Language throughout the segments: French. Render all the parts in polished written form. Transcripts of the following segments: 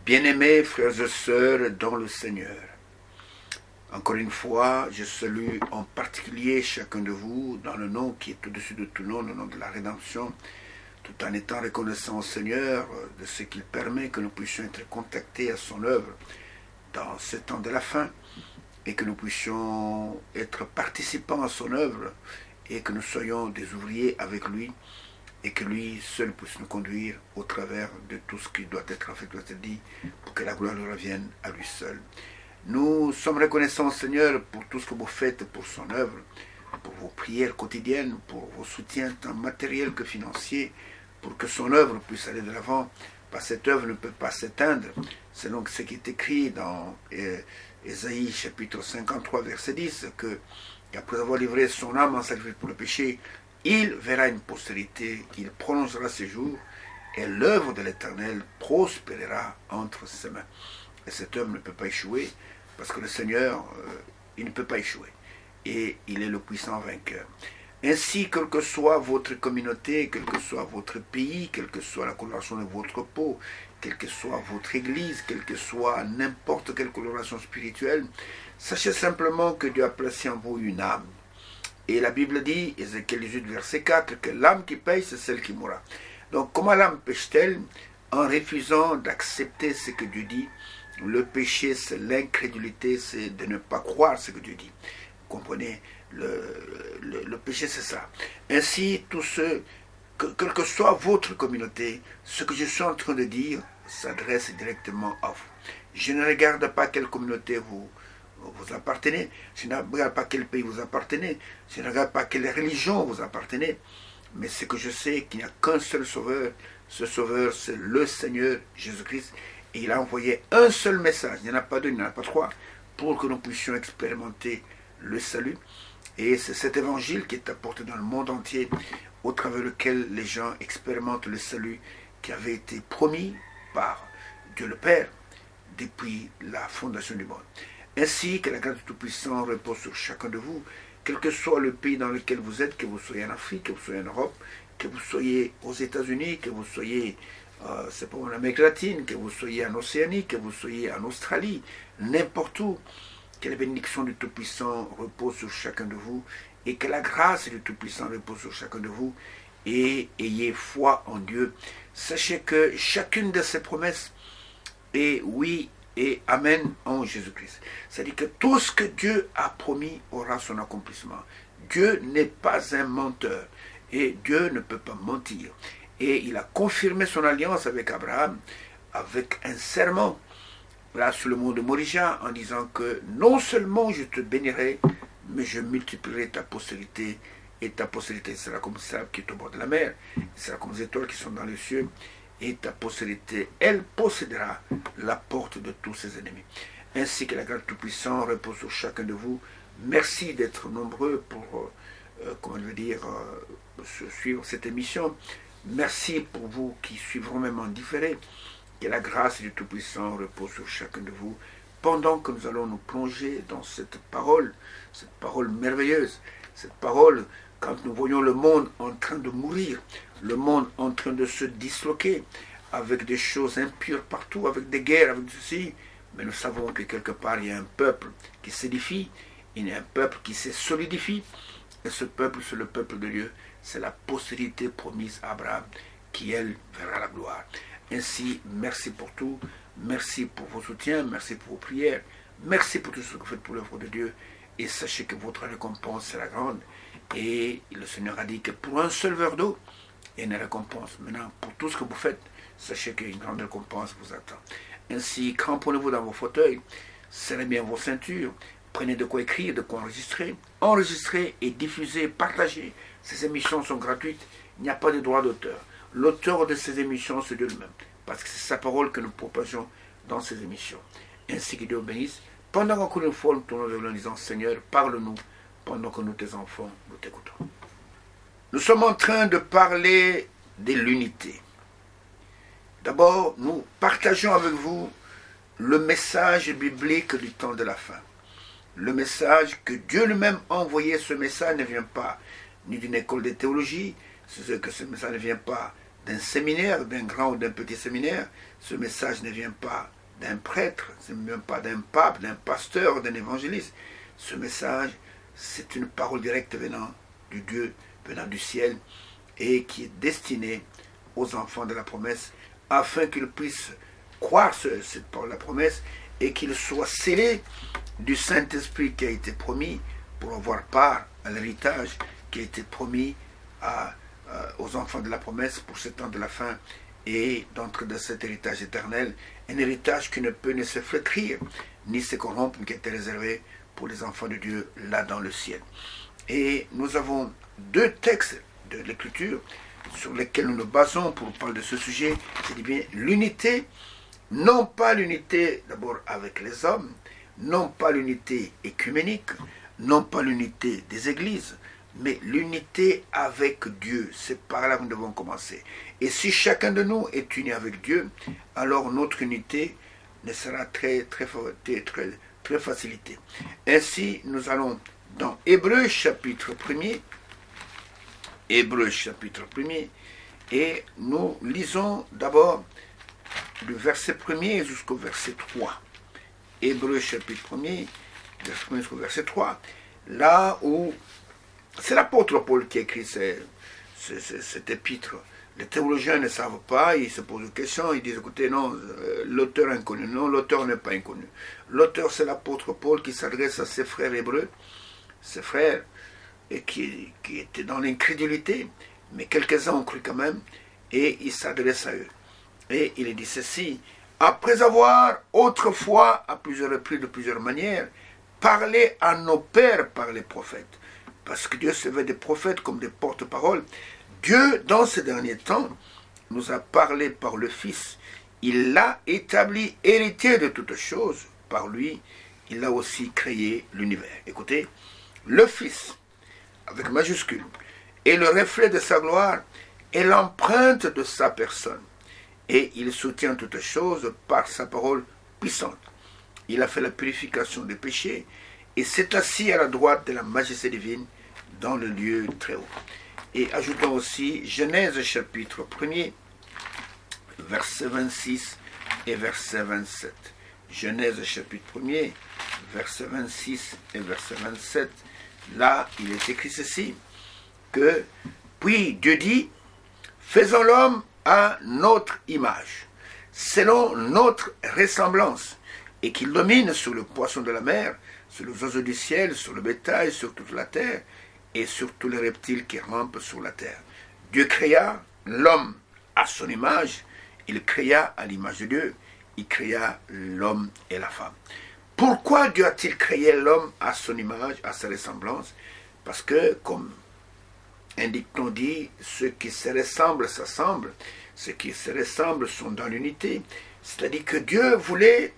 Bien-aimés frères et sœurs dans le Seigneur, encore une fois, je salue en particulier chacun de vous dans le nom qui est au-dessus de tout nom, le nom de la rédemption, tout en étant reconnaissant au Seigneur de ce qu'il permet que nous puissions être contactés à son œuvre dans ce temps de la fin et que nous puissions être participants à son œuvre et que nous soyons des ouvriers avec lui et que lui seul puisse nous conduire au travers de tout ce qui doit être fait, doit être dit, pour que la gloire lui revienne à lui seul. Nous sommes reconnaissants, Seigneur, pour tout ce que vous faites pour son œuvre, pour vos prières quotidiennes, pour vos soutiens tant matériels que financiers, pour que son œuvre puisse aller de l'avant. Parce que cette œuvre ne peut pas s'éteindre, selon ce qui est écrit dans Ésaïe chapitre 53, verset 10, qu'après avoir livré son âme en sacrifice pour le péché, il verra une postérité, il prolongera ses jours, et l'œuvre de l'Éternel prospérera entre ses mains. Et cette œuvre ne peut pas échouer, parce que le Seigneur, il ne peut pas échouer. Et il est le puissant vainqueur. Ainsi, quelle que soit votre communauté, quel que soit votre pays, quelle que soit la coloration de votre peau, quelle que soit votre église, quelle que soit n'importe quelle coloration spirituelle, sachez simplement que Dieu a placé en vous une âme. Et la Bible dit, Ézéchiel 18, verset 4, que l'âme qui paye, c'est celle qui mourra. Donc, comment l'âme pêche-t-elle? En refusant d'accepter ce que Dieu dit. Le péché, c'est l'incrédulité, c'est de ne pas croire ce que Dieu dit. Vous comprenez? Le péché, c'est ça. Ainsi, tous ceux, quelle que soit votre communauté, ce que je suis en train de dire s'adresse directement à vous. Je ne regarde pas quelle communauté vous appartenez, je ne regarde pas quel pays vous appartenez, je ne regarde pas quelle religion vous appartenez, mais c'est que je sais qu'il n'y a qu'un seul sauveur. Ce sauveur, c'est le Seigneur Jésus-Christ. Et il a envoyé un seul message, il n'y en a pas deux, il n'y en a pas trois, pour que nous puissions expérimenter le salut. Et c'est cet évangile qui est apporté dans le monde entier, au travers lequel les gens expérimentent le salut qui avait été promis par Dieu le Père depuis la fondation du monde. Ainsi que la grâce du Tout-Puissant repose sur chacun de vous, quel que soit le pays dans lequel vous êtes, que vous soyez en Afrique, que vous soyez en Europe, que vous soyez aux États-Unis, que vous soyez en Amérique latine, que vous soyez en Océanie, que vous soyez en Australie, n'importe où, que la bénédiction du Tout-Puissant repose sur chacun de vous et que la grâce du Tout-Puissant repose sur chacun de vous et ayez foi en Dieu. Sachez que chacune de ces promesses est oui et amen en Jésus-Christ. C'est-à-dire que tout ce que Dieu a promis aura son accomplissement. Dieu n'est pas un menteur et Dieu ne peut pas mentir. Et il a confirmé son alliance avec Abraham avec un serment là sur le mont de Moria en disant que non seulement je te bénirai, mais je multiplierai ta postérité et ta postérité sera comme le sable qui est au bord de la mer, sera comme les étoiles qui sont dans les cieux et ta postérité, elle possédera la porte de tous ses ennemis. Ainsi que la grâce Tout-Puissant repose sur chacun de vous. Merci d'être nombreux pour, suivre cette émission. Merci pour vous qui suivront même en différé. Que la grâce du Tout-Puissant repose sur chacun de vous pendant que nous allons nous plonger dans cette parole merveilleuse, cette parole quand nous voyons le monde en train de mourir, le monde en train de se disloquer, avec des choses impures partout, avec des guerres, avec ceci, mais nous savons que quelque part il y a un peuple qui s'édifie, il y a un peuple qui se solidifie, et ce peuple, c'est le peuple de Dieu, c'est la postérité promise à Abraham, qui elle verra la gloire. Ainsi, merci pour tout, merci pour vos soutiens, merci pour vos prières, merci pour tout ce que vous faites pour l'œuvre de Dieu, et sachez que votre récompense sera grande. Et le Seigneur a dit que pour un seul verre d'eau, il y a une récompense. Maintenant, pour tout ce que vous faites, sachez qu'une grande récompense vous attend. Ainsi, cramponnez-vous dans vos fauteuils, serrez bien vos ceintures, prenez de quoi écrire, de quoi enregistrer. Enregistrez et diffusez, partagez. Ces émissions sont gratuites, il n'y a pas de droit d'auteur. L'auteur de ces émissions, c'est Dieu lui-même, parce que c'est sa parole que nous propageons dans ces émissions. Ainsi que Dieu bénisse. Pendant qu'encore une fois, nous tournons vers lui en disant, Seigneur, parle-nous, pendant que nous, tes enfants, nous t'écoutons. Nous sommes en train de parler de l'unité. D'abord, nous partageons avec vous le message biblique du temps de la fin. Le message que Dieu lui-même a envoyé, ce message ne vient pas ni d'une école de théologie, c'est que ce message ne vient pas d'un séminaire, d'un grand ou d'un petit séminaire. Ce message ne vient pas d'un prêtre, ce ne vient pas d'un pape, d'un pasteur, d'un évangéliste. Ce message, c'est une parole directe venant du Dieu, venant du ciel, et qui est destinée aux enfants de la promesse, afin qu'ils puissent croire cette parole de la promesse, et qu'ils soient scellés du Saint-Esprit qui a été promis, pour avoir part à l'héritage qui a été promis aux enfants de la promesse pour ce temps de la fin, et d'entrer dans cet héritage éternel, un héritage qui ne peut ni se flétrir, ni se corrompre, qui a été réservé pour les enfants de Dieu, là dans le ciel. Et nous avons deux textes de l'Écriture sur lesquels nous nous basons pour parler de ce sujet, c'est bien l'unité, non pas l'unité d'abord avec les hommes, non pas l'unité écuménique, non pas l'unité des églises, mais l'unité avec Dieu. C'est par là que nous devons commencer. Et si chacun de nous est uni avec Dieu, alors notre unité ne sera très facilitée. Ainsi, nous allons dans Hébreux chapitre 1er, Hébreux chapitre 1er, et nous lisons d'abord du verset 1er jusqu'au verset 3. Hébreux chapitre 1er, verset 1er jusqu'au verset 3, là où c'est l'apôtre Paul qui écrit cet épître. Les théologiens ne savent pas, ils se posent des questions, ils disent, écoutez, non, l'auteur est inconnu. Non, l'auteur n'est pas inconnu. L'auteur, c'est l'apôtre Paul qui s'adresse à ses frères hébreux, ses frères, et qui étaient dans l'incrédulité, mais quelques-uns ont cru quand même, et il s'adresse à eux. Et il dit ceci: après avoir autrefois, à plusieurs reprises, de plusieurs manières, parlé à nos pères par les prophètes, parce que Dieu servait des prophètes comme des porte-paroles, Dieu, dans ces derniers temps, nous a parlé par le Fils. Il l'a établi héritier de toutes choses. Par lui, il a aussi créé l'univers. Écoutez, le Fils, avec majuscule, est le reflet de sa gloire et l'empreinte de sa personne. Et il soutient toutes choses par sa parole puissante. Il a fait la purification des péchés et s'est assis à la droite de la majesté divine dans le lieu très haut. Et ajoutons aussi Genèse chapitre 1er, verset 26 et verset 27. Genèse chapitre 1er, verset 26 et verset 27. Là, il est écrit ceci, que puis Dieu dit, faisons l'homme à notre image, selon notre ressemblance, et qu'il domine sur le poisson de la mer, sur les oiseaux du ciel, sur le bétail, sur toute la terre, et sur tous les reptiles qui rampent sur la terre. Dieu créa l'homme à son image, il créa à l'image de Dieu, il créa l'homme et la femme. Pourquoi Dieu a-t-il créé l'homme à son image, à sa ressemblance? Parce que, comme un dicton dit, ceux qui se ressemblent s'assemblent, ceux qui se ressemblent sont dans l'unité. C'est-à-dire que Dieu voulait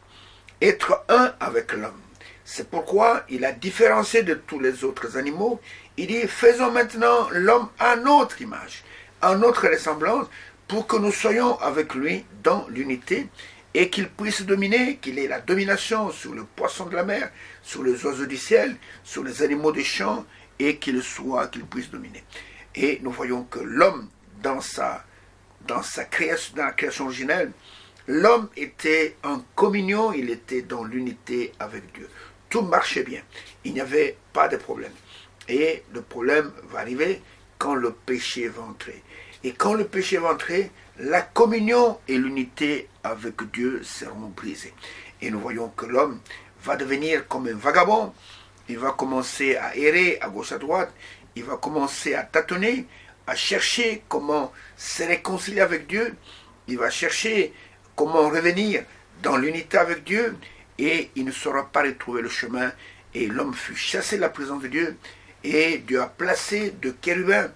être un avec l'homme. C'est pourquoi il a différencié de tous les autres animaux. Il dit, faisons maintenant l'homme à notre image, à notre ressemblance, pour que nous soyons avec lui dans l'unité et qu'il puisse dominer, qu'il ait la domination sur le poisson de la mer, sur les oiseaux du ciel, sur les animaux des champs, et qu'il puisse dominer. Et nous voyons que l'homme, dans la création originelle, l'homme était en communion, il était dans l'unité avec Dieu. Tout marchait bien, il n'y avait pas de problème. Et le problème va arriver quand le péché va entrer. Et quand le péché va entrer, la communion et l'unité avec Dieu seront brisées. Et nous voyons que l'homme va devenir comme un vagabond. Il va commencer à errer à gauche à droite. Il va commencer à tâtonner, à chercher comment se réconcilier avec Dieu. Il va chercher comment revenir dans l'unité avec Dieu. Et il ne saura pas retrouver le chemin. Et l'homme fut chassé de la présence de Dieu. Et Dieu a placé deux chérubins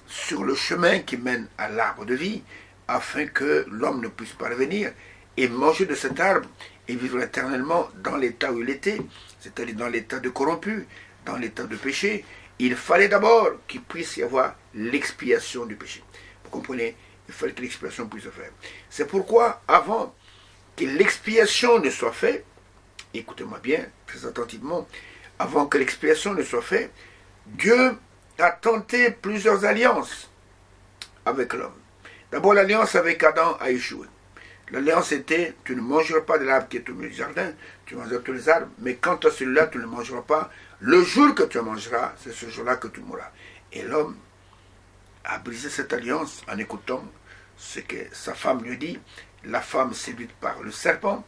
sur le chemin qui mène à l'arbre de vie, afin que l'homme ne puisse pas revenir et manger de cet arbre et vivre éternellement dans l'état où il était, c'est-à-dire dans l'état de corrompu, dans l'état de péché. Il fallait d'abord qu'il puisse y avoir l'expiation du péché. Vous comprenez? Il fallait que l'expiation puisse se faire. C'est pourquoi, avant que l'expiation ne soit faite, écoutez-moi bien, très attentivement, avant que l'expiation ne soit faite, Dieu a tenté plusieurs alliances avec l'homme. D'abord, l'alliance avec Adam a échoué. L'alliance était, tu ne mangeras pas de l'arbre qui est au milieu du jardin, tu mangeras tous les arbres, mais quant à celui-là, tu ne le mangeras pas. Le jour que tu en mangeras, c'est ce jour-là que tu mourras. Et l'homme a brisé cette alliance en écoutant ce que sa femme lui dit. La femme séduite par le serpent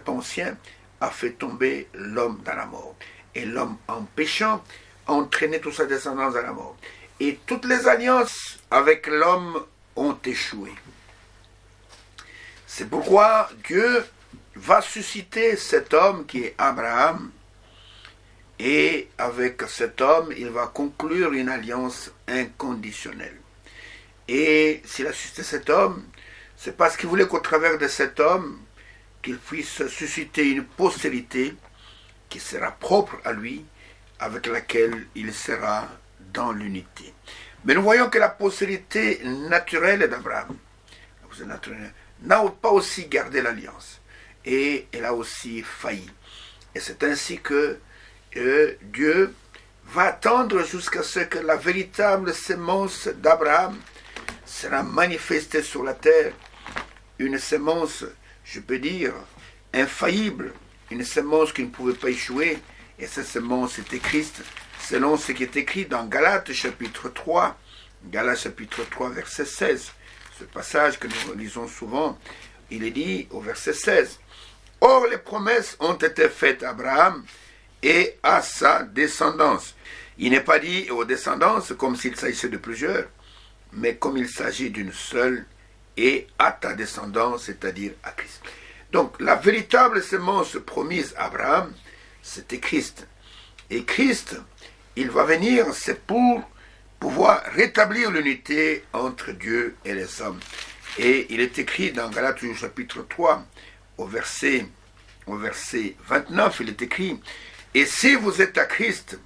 ancien a fait tomber l'homme dans la mort. Et l'homme, en péchant, a entraîné toute sa descendance dans la mort. Et toutes les alliances avec l'homme ont échoué. C'est pourquoi Dieu va susciter cet homme qui est Abraham, et avec cet homme, il va conclure une alliance inconditionnelle. Et s'il a suscité cet homme, c'est parce qu'il voulait qu'au travers de cet homme, qu'il puisse susciter une postérité qui sera propre à lui, avec laquelle il sera dans l'unité. Mais nous voyons que la postérité naturelle d'Abraham n'a pas aussi gardé l'alliance. Et elle a aussi failli. Et c'est ainsi que Dieu va attendre jusqu'à ce que la véritable sémence d'Abraham sera manifestée sur la terre. Une sémence, je peux dire, infaillible. Une sémence qui ne pouvait pas échouer. Et cette sémence était Christ, selon ce qui est écrit dans Galates chapitre 3. Galates chapitre 3, verset 16. Ce passage que nous lisons souvent, il est dit au verset 16. Or, les promesses ont été faites à Abraham et à sa descendance. Il n'est pas dit aux descendances comme s'il s'agissait de plusieurs, mais comme il s'agit d'une seule, et à ta descendance, c'est-à-dire à Christ. Donc, la véritable sémence promise à Abraham, c'était Christ. Et Christ, il va venir, c'est pour pouvoir rétablir l'unité entre Dieu et les hommes. Et il est écrit dans Galates chapitre 3, au verset 29, il est écrit « Et si vous êtes à Christ,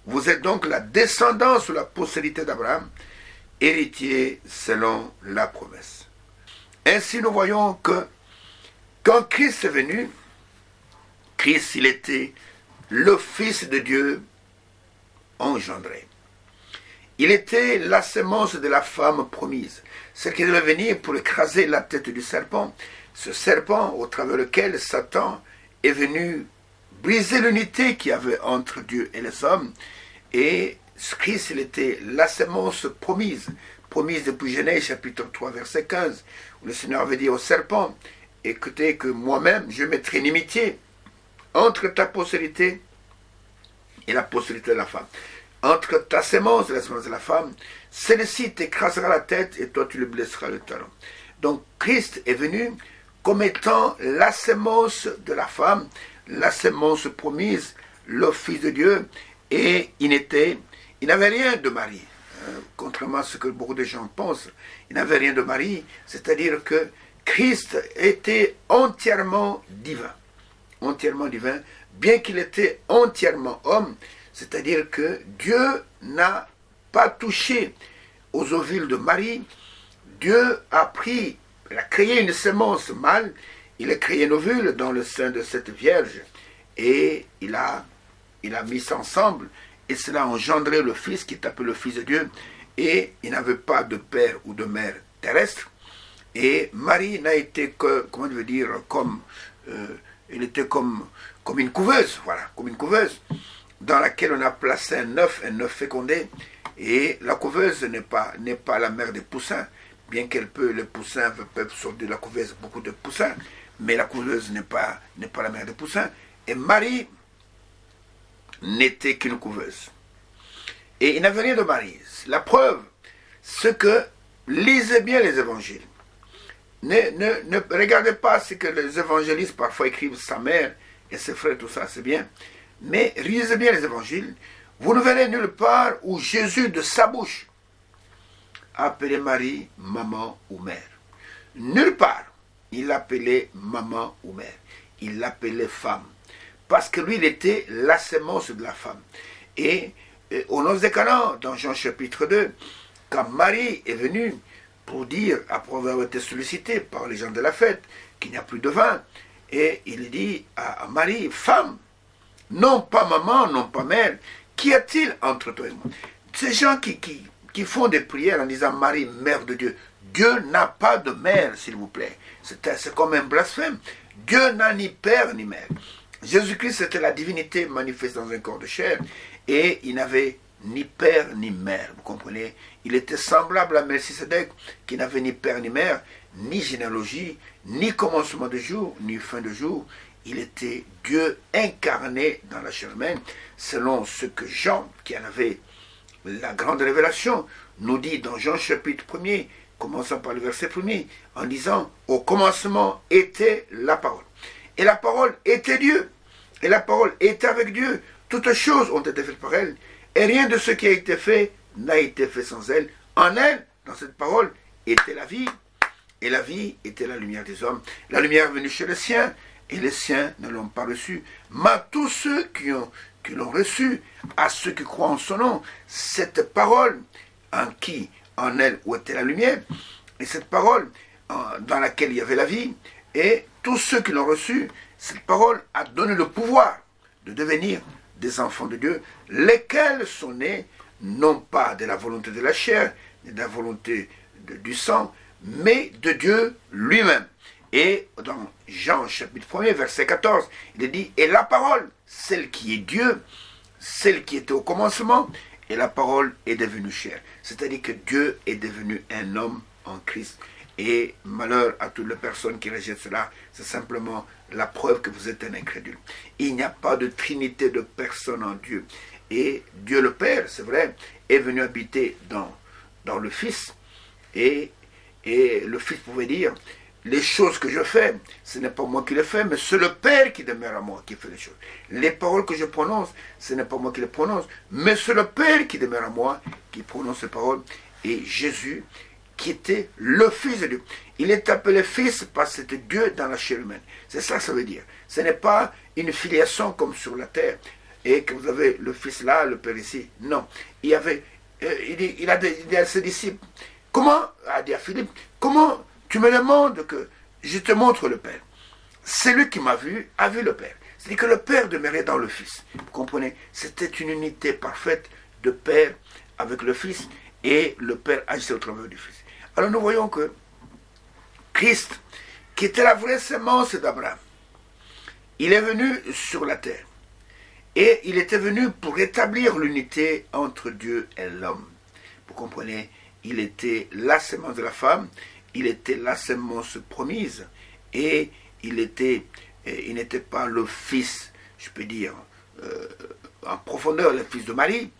vous êtes donc la descendance ou la postérité d'Abraham, héritier selon la promesse. » Ainsi, nous voyons que quand Christ est venu, Christ, il était le Fils de Dieu engendré. Il était la sémence de la femme promise, celle qui devait venir pour écraser la tête du serpent, ce serpent au travers lequel Satan est venu briser l'unité qu'il y avait entre Dieu et les hommes. Et Christ, il était la sémence promise depuis Genèse chapitre 3 verset 15, où le Seigneur avait dit au serpent, écoutez que moi-même je mettrai une inimitié entre ta postérité et la postérité de la femme. Entre ta sémence et la sémence de la femme, celle-ci t'écrasera la tête et toi tu le blesseras le talon. Donc Christ est venu comme étant la sémence de la femme, la sémence promise, le Fils de Dieu, et il n'avait rien de Marie. Contrairement à ce que beaucoup de gens pensent, il n'avait rien de Marie, c'est-à-dire que Christ était entièrement divin, bien qu'il était entièrement homme, c'est-à-dire que Dieu n'a pas touché aux ovules de Marie. Dieu il a créé une sémence mâle, il a créé un ovule dans le sein de cette Vierge, et il a mis ça ensemble, et cela a engendré le Fils qui est appelé le Fils de Dieu, et il n'avait pas de père ou de mère terrestre, et Marie n'a été que, elle était comme une couveuse, comme une couveuse, dans laquelle on a placé un œuf fécondé, et la couveuse n'est pas la mère des poussins, bien les poussins peuvent sortir de la couveuse beaucoup de poussins, mais la couveuse n'est pas la mère des poussins, et Marie n'était qu'une couveuse. Et il n'avait rien de Marie. La preuve, c'est que lisez bien les évangiles. Ne regardez pas ce que les évangélistes parfois écrivent, sa mère et ses frères, tout ça, c'est bien. Mais lisez bien les évangiles. Vous ne verrez nulle part où Jésus, de sa bouche, appelait Marie maman ou mère. Nulle part, il l'appelait maman ou mère. Il l'appelait femme. Parce que lui, il était la sémence de la femme. Et au noces de Canaan, dans Jean chapitre 2, quand Marie est venue pour dire, après avoir été sollicitée par les gens de la fête, qu'il n'y a plus de vin, et il dit à Marie, femme, non pas maman, non pas mère, qu'y a-t-il entre toi et moi? Ces gens qui qui font des prières en disant Marie, mère de Dieu. Dieu n'a pas de mère, s'il vous plaît. C'est comme un blasphème. Dieu n'a ni père ni mère. Jésus-Christ était la divinité manifeste dans un corps de chair et il n'avait ni père ni mère, vous comprenez. Il était semblable à Melchisedec qui n'avait ni père ni mère, ni généalogie, ni commencement de jour, ni fin de jour. Il était Dieu incarné dans la chair humaine, selon ce que Jean, qui en avait la grande révélation, nous dit dans Jean chapitre 1er, commençant par le verset 1er, en disant « Au commencement était la parole. Et la parole était Dieu. Et la parole était avec Dieu. Toutes choses ont été faites par elle. Et rien de ce qui a été fait n'a été fait sans elle. En elle, dans cette parole, était la vie. Et la vie était la lumière des hommes. La lumière est venue chez les siens, et les siens ne l'ont pas reçue. Mais à tous ceux qui l'ont reçue, à ceux qui croient en son nom, cette parole, en elle, où était la lumière, et cette parole, dans laquelle il y avait la vie, et tous ceux qui l'ont reçue, cette parole a donné le pouvoir de devenir des enfants de Dieu, lesquels sont nés, non pas de la volonté de la chair, ni de la volonté du sang, mais de Dieu lui-même. Et dans Jean chapitre 1er, verset 14, il est dit, et la parole, celle qui est Dieu, celle qui était au commencement, et la parole est devenue chair. C'est-à-dire que Dieu est devenu un homme en Christ. Et malheur à toutes les personnes qui rejettent cela, c'est simplement la preuve que vous êtes un incrédule. Il n'y a pas de trinité de personnes en Dieu. Et Dieu le Père, c'est vrai, est venu habiter dans le Fils. Et le Fils pouvait dire, les choses que je fais, ce n'est pas moi qui les fais, mais c'est le Père qui demeure à moi qui fait les choses. Les paroles que je prononce, ce n'est pas moi qui les prononce, mais c'est le Père qui demeure à moi qui prononce ces paroles. Et Jésus, qui était le Fils de Dieu. Il est appelé Fils parce que c'était Dieu dans la chair humaine. C'est ça que ça veut dire. Ce n'est pas une filiation comme sur la terre, et que vous avez le Fils là, le Père ici. Non. Il a dit à ses disciples, a dit à Philippe, comment tu me demandes que je te montre le Père? Celui qui m'a vu a vu le Père. C'est-à-dire que le Père demeurait dans le Fils. Vous comprenez? C'était une unité parfaite de Père avec le Fils, et le Père agissait au travers du Fils. Alors nous voyons que Christ, qui était la vraie sémence d'Abraham, il est venu sur la terre. Et il était venu pour rétablir l'unité entre Dieu et l'homme. Vous comprenez? Il était la sémence de la femme, il était la sémence promise, et il n'était pas le fils, je peux dire, en profondeur, le fils de Marie.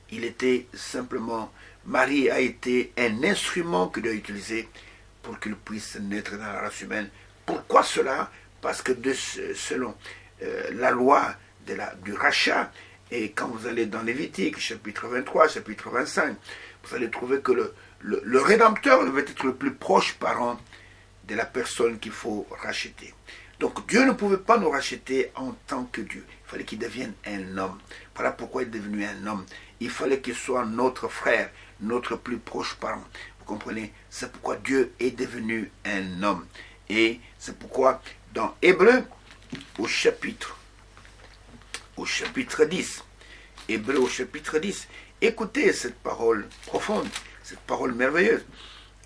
Il était simplement, Marie a été un instrument que Dieu a utilisé pour qu'il puisse naître dans la race humaine. Pourquoi cela? Parce que selon la loi du rachat, et quand vous allez dans Lévitique, chapitre 23, chapitre 25, vous allez trouver que le Rédempteur devait être le plus proche parent de la personne qu'il faut racheter. Donc Dieu ne pouvait pas nous racheter en tant que Dieu. Il fallait qu'il devienne un homme. Voilà pourquoi il est devenu un homme. Il fallait qu'il soit notre frère, notre plus proche parent. Vous comprenez? C'est pourquoi Dieu est devenu un homme. Et c'est pourquoi dans Hébreu, au chapitre 10, Hébreu au chapitre 10, écoutez cette parole profonde, cette parole merveilleuse,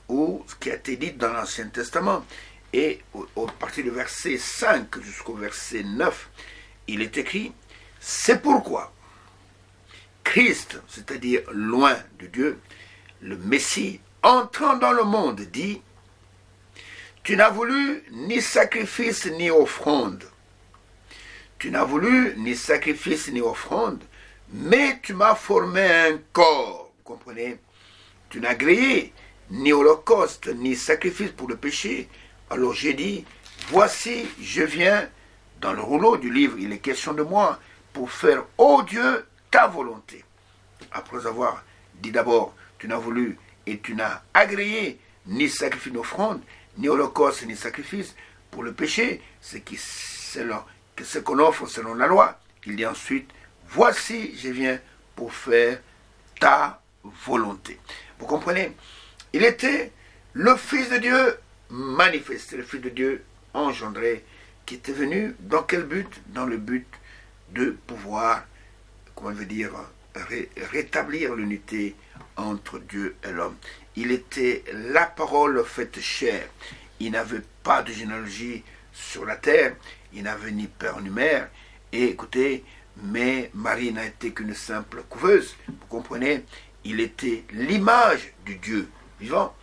ou ce qui a été dit dans l'Ancien Testament, et à partir du verset 5 jusqu'au verset 9, il est écrit, c'est pourquoi Christ, c'est-à-dire loin de Dieu, le Messie, entrant dans le monde, dit, tu n'as voulu ni sacrifice ni offrande. Tu n'as voulu ni sacrifice ni offrande, mais tu m'as formé un corps. Vous comprenez? Tu n'as grillé ni holocauste ni sacrifice pour le péché. Alors j'ai dit, voici, je viens, dans le rouleau du livre, il est question de moi, pour faire, ô Dieu, ta volonté. Après avoir dit d'abord, tu n'as voulu et tu n'as agréé ni sacrifice ni offrande, ni holocauste ni sacrifice pour le péché, ce qu'on offre selon la loi. Il dit ensuite, voici, je viens pour faire ta volonté. Vous comprenez? Il était le Fils de Dieu manifesté, le Fils de Dieu engendré, qui était venu dans quel but? Dans le but de pouvoir, comment je veux dire, rétablir l'unité entre Dieu et l'homme. Il était la parole faite chair. Il n'avait pas de généalogie sur la terre. Il n'avait ni père ni mère. Et écoutez, mais Marie n'a été qu'une simple couveuse. Vous comprenez? Il était l'image du Dieu vivant,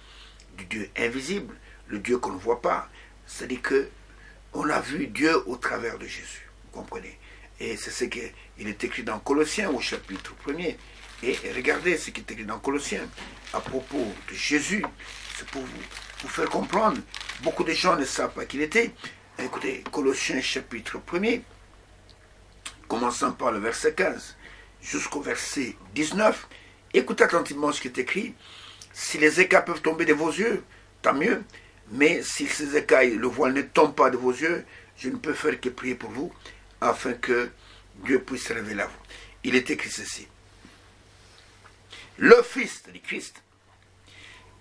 du Dieu invisible, le Dieu qu'on ne voit pas. C'est-à-dire qu'on a vu Dieu au travers de Jésus. Vous comprenez? Et c'est ce qu'il est écrit dans Colossiens au chapitre 1er. Et regardez ce qui est écrit dans Colossiens à propos de Jésus. C'est pour vous faire comprendre. Beaucoup de gens ne savent pas qui il était. Écoutez, Colossiens chapitre 1er, commençant par le verset 15 jusqu'au verset 19. Écoutez attentivement ce qui est écrit. Si les écailles peuvent tomber de vos yeux, tant mieux. Mais si ces écailles, le voile ne tombe pas de vos yeux, je ne peux faire que prier pour vous, afin que Dieu puisse se révéler à vous. Il est écrit ceci. Le Fils du Christ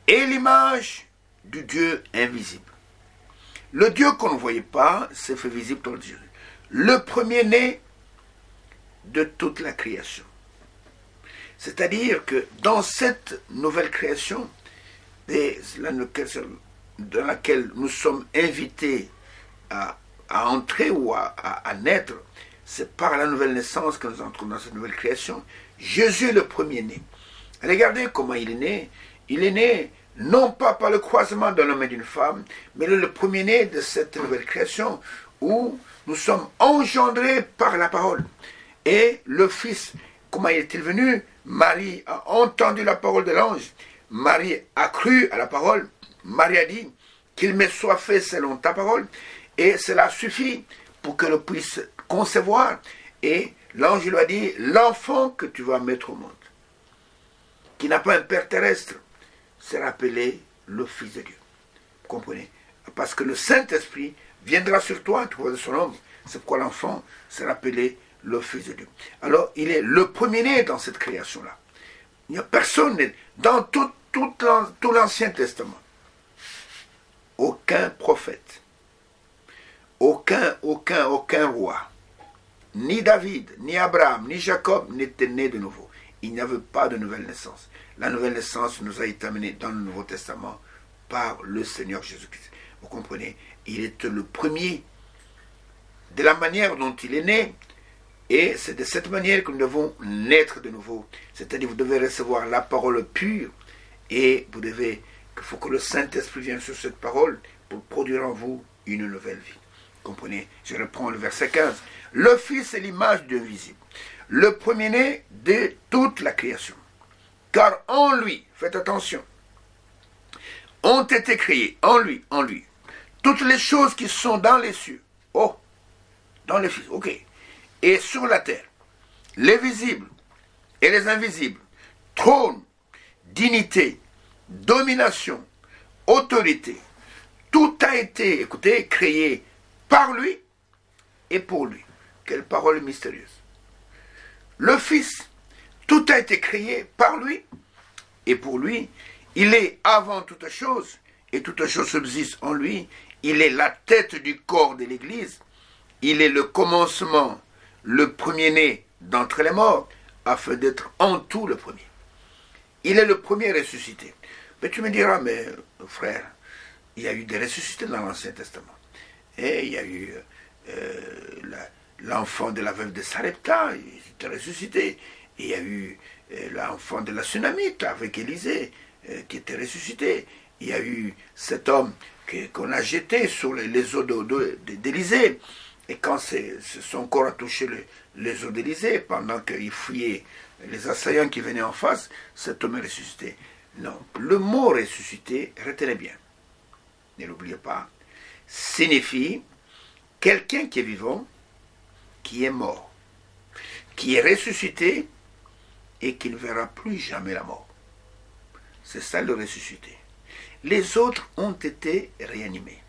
est l'image du Dieu invisible. Le Dieu qu'on ne voyait pas s'est fait visible dans Dieu. Le premier-né de toute la création. C'est-à-dire que dans cette nouvelle création, dans laquelle nous sommes invités à entrer ou à naître, c'est par la nouvelle naissance que nous entrons dans cette nouvelle création. Jésus est le premier-né. Regardez comment il est né. Il est né non pas par le croisement d'un homme et d'une femme, mais le premier-né de cette nouvelle création où nous sommes engendrés par la parole. Et le Fils, comment il est-il venu? Marie a entendu la parole de l'ange. Marie a cru à la parole. Marie a dit qu'il me soit fait selon ta parole. Et cela suffit pour que l'on puisse concevoir. Et l'ange lui a dit, l'enfant que tu vas mettre au monde, qui n'a pas un père terrestre, sera appelé le Fils de Dieu. Vous comprenez? Parce que le Saint-Esprit viendra sur toi, tu vois de son ombre. C'est pourquoi l'enfant sera appelé le Fils de Dieu. Alors, il est le premier-né dans cette création-là. Il n'y a personne dans tout l'Ancien Testament. Aucun prophète, aucun roi, ni David, ni Abraham, ni Jacob n'était né de nouveau. Il n'y avait pas de nouvelle naissance. La nouvelle naissance nous a été amenée dans le Nouveau Testament par le Seigneur Jésus-Christ. Vous comprenez? Il est le premier de la manière dont il est né. Et c'est de cette manière que nous devons naître de nouveau. C'est-à-dire vous devez recevoir la parole pure et il faut que le Saint-Esprit vienne sur cette parole pour produire en vous une nouvelle vie. Vous comprenez? Je reprends le verset 15. Le Fils est l'image de l'invisible, le premier-né de toute la création. Car en lui, faites attention, ont été créées, en lui, toutes les choses qui sont dans les cieux. Oh, dans le Fils, ok. Et sur la terre, les visibles et les invisibles, trône, dignité, domination, autorité, tout a été, écoutez, créé par lui et pour lui. Quelle parole mystérieuse. Le Fils, tout a été créé par lui et pour lui. Il est avant toute chose et toute chose subsiste en lui. Il est la tête du corps de l'Église. Il est le commencement, le premier-né d'entre les morts, afin d'être en tout le premier. Il est le premier ressuscité. Mais tu me diras, mais frère, il y a eu des ressuscités dans l'Ancien Testament. Et il y a eu l'enfant de la veuve de Sarepta, il était ressuscité. Et il y a eu l'enfant de la Sunamite avec Élisée, qui était ressuscité. Il y a eu cet homme qu'on a jeté sur les eaux d'Élysée. Et quand son corps a touché les eaux d'Élysée, pendant qu'il fouillait les assaillants qui venaient en face, cet homme est ressuscité. Non, le mot ressuscité, retenez bien, ne l'oubliez pas, signifie quelqu'un qui est vivant, qui est mort, qui est ressuscité et qui ne verra plus jamais la mort. C'est ça le ressuscité. Les autres ont été réanimés.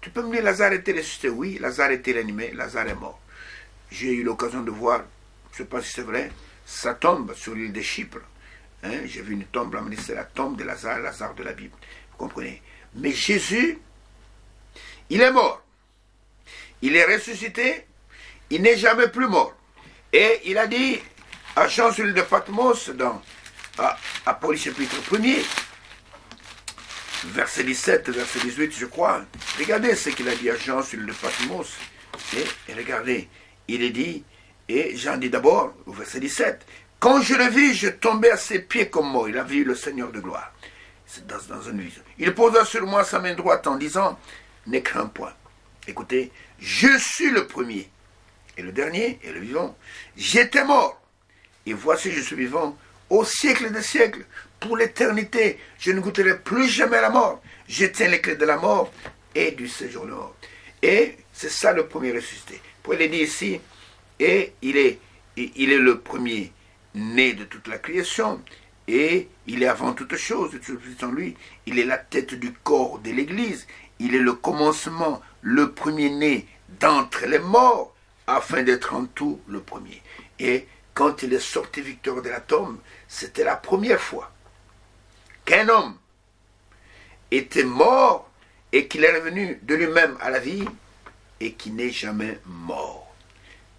Tu peux me dire, Lazare était ressuscité? Oui, Lazare était réanimé, Lazare est mort. J'ai eu l'occasion de voir, je ne sais pas si c'est vrai, sa tombe sur l'île de Chypre. J'ai vu une tombe, là, c'est la tombe de Lazare, Lazare de la Bible. Vous comprenez? Mais Jésus, il est mort. Il est ressuscité, il n'est jamais plus mort. Et il a dit à Jean sur l'île de Patmos, dans à Paul chapitre 1er, verset 17, verset 18, je crois. Regardez ce qu'il a dit à Jean sur le Patmos. Et regardez, il est dit, et Jean dit d'abord, au verset 17, « Quand je le vis, je tombais à ses pieds comme mort. » Il a vu le Seigneur de gloire. C'est dans une vision. Il posa sur moi sa main droite en disant, « Ne crains point. » Écoutez, je suis le premier et le dernier et le vivant. J'étais mort. Et voici, je suis vivant au siècle des siècles. Pour l'éternité, je ne goûterai plus jamais la mort. Je tiens les clés de la mort et du séjour de mort. Et c'est ça le premier ressuscité. Paul est dit ici, et il est le premier né de toute la création, et il est avant toute chose, en lui. Il est la tête du corps de l'Église. Il est le commencement, le premier-né d'entre les morts, afin d'être en tout le premier. Et quand il est sorti victorieux de la tombe, c'était la première fois qu'un homme était mort et qu'il est revenu de lui-même à la vie et qui n'est jamais mort.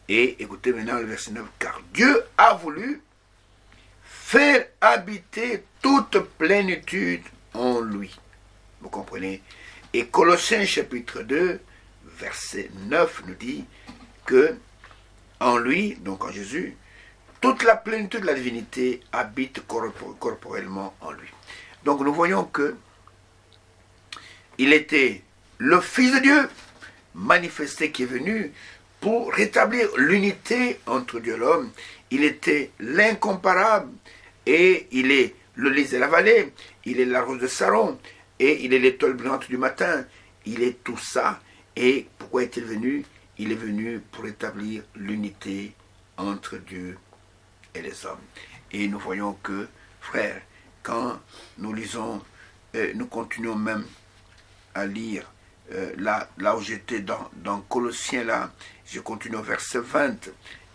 Et écoutez maintenant le verset 9, car Dieu a voulu faire habiter toute plénitude en lui. Vous comprenez? Et Colossiens chapitre 2, verset 9 nous dit que en lui, donc en Jésus, toute la plénitude de la divinité habite corporellement en lui. Donc nous voyons que il était le Fils de Dieu manifesté qui est venu pour rétablir l'unité entre Dieu et l'homme. Il était l'incomparable et il est le lys de la vallée, il est la rose de Saron et il est l'étoile brillante du matin. Il est tout ça. Et pourquoi est-il venu? Il est venu pour établir l'unité entre Dieu et les hommes. Et nous voyons que, frères, quand nous lisons, nous continuons même à lire, là où j'étais dans Colossiens, là, je continue au verset 20,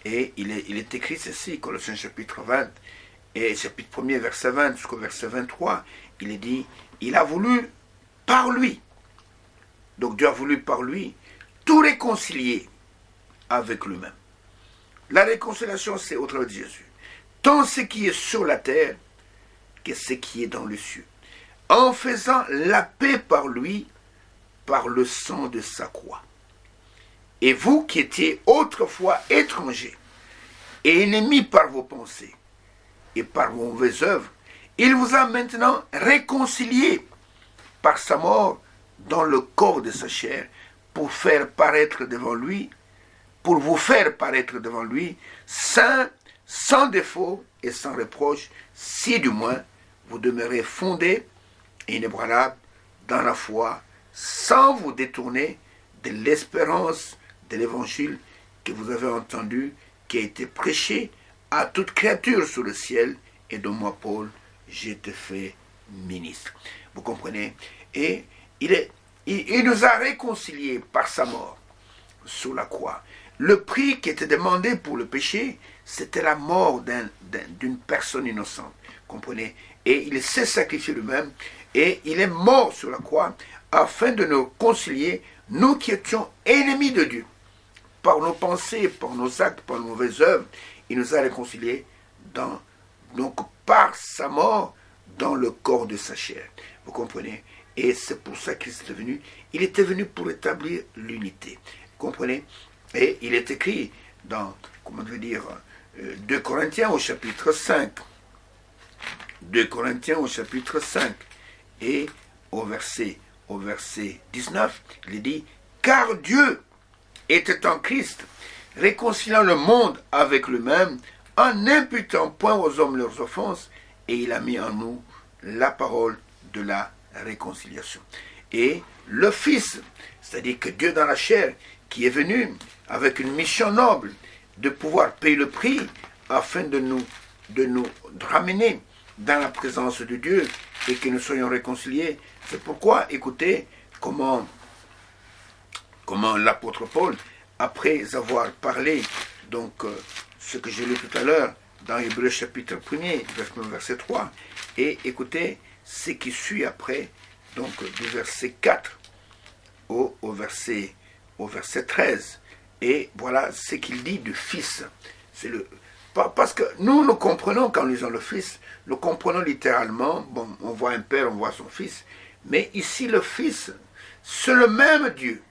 et il est écrit ceci, Colossiens chapitre 20, et chapitre 1er, verset 20 jusqu'au verset 23, il est dit, il a voulu par lui, donc Dieu a voulu par lui, tout réconcilier avec lui-même. La réconciliation, c'est au travers de Jésus. Tant ce qui est sur la terre que ce qui est dans le ciel. En faisant la paix par lui, par le sang de sa croix. Et vous qui étiez autrefois étrangers et ennemis par vos pensées et par vos mauvaises œuvres, il vous a maintenant réconciliés par sa mort dans le corps de sa chair pour faire paraître devant lui, pour vous faire paraître devant lui, saint, sans défaut et sans reproche, si du moins vous demeurez fondés et inébranlables dans la foi, sans vous détourner de l'espérance de l'évangile que vous avez entendu, qui a été prêché à toute créature sous le ciel, et dont moi, Paul, j'ai été fait ministre. Vous comprenez? Et il nous a réconciliés par sa mort sur la croix. Le prix qui était demandé pour le péché, c'était la mort d'une personne innocente. Comprenez? Et il s'est sacrifié lui-même, et il est mort sur la croix, afin de nous concilier, nous qui étions ennemis de Dieu. Par nos pensées, par nos actes, par nos mauvaises œuvres, il nous a réconciliés donc par sa mort, dans le corps de sa chair. Vous comprenez? Et c'est pour ça qu'il est venu. Il était venu pour établir l'unité. Vous comprenez? Et il est écrit dans, 2 Corinthiens au chapitre 5. 2 Corinthiens au chapitre 5. Et au verset 19, il est dit, car Dieu était en Christ, réconciliant le monde avec lui-même, en n'imputant point aux hommes leurs offenses, et il a mis en nous la parole de la réconciliation. Et le Fils, c'est-à-dire que Dieu dans la chair, qui est venu avec une mission noble, de pouvoir payer le prix, afin de nous ramener dans la présence de Dieu, et que nous soyons réconciliés. C'est pourquoi, écoutez, comment l'apôtre Paul, après avoir parlé, donc, ce que j'ai lu tout à l'heure, dans Hébreux chapitre 1er, verset 3, et écoutez ce qui suit après, donc du verset 4 au verset 13, et voilà ce qu'il dit du Fils. C'est Parce que nous comprenons, quand nous lisons le Fils, nous comprenons littéralement, bon, on voit un père, on voit son fils, mais ici le Fils, c'est le même Dieu,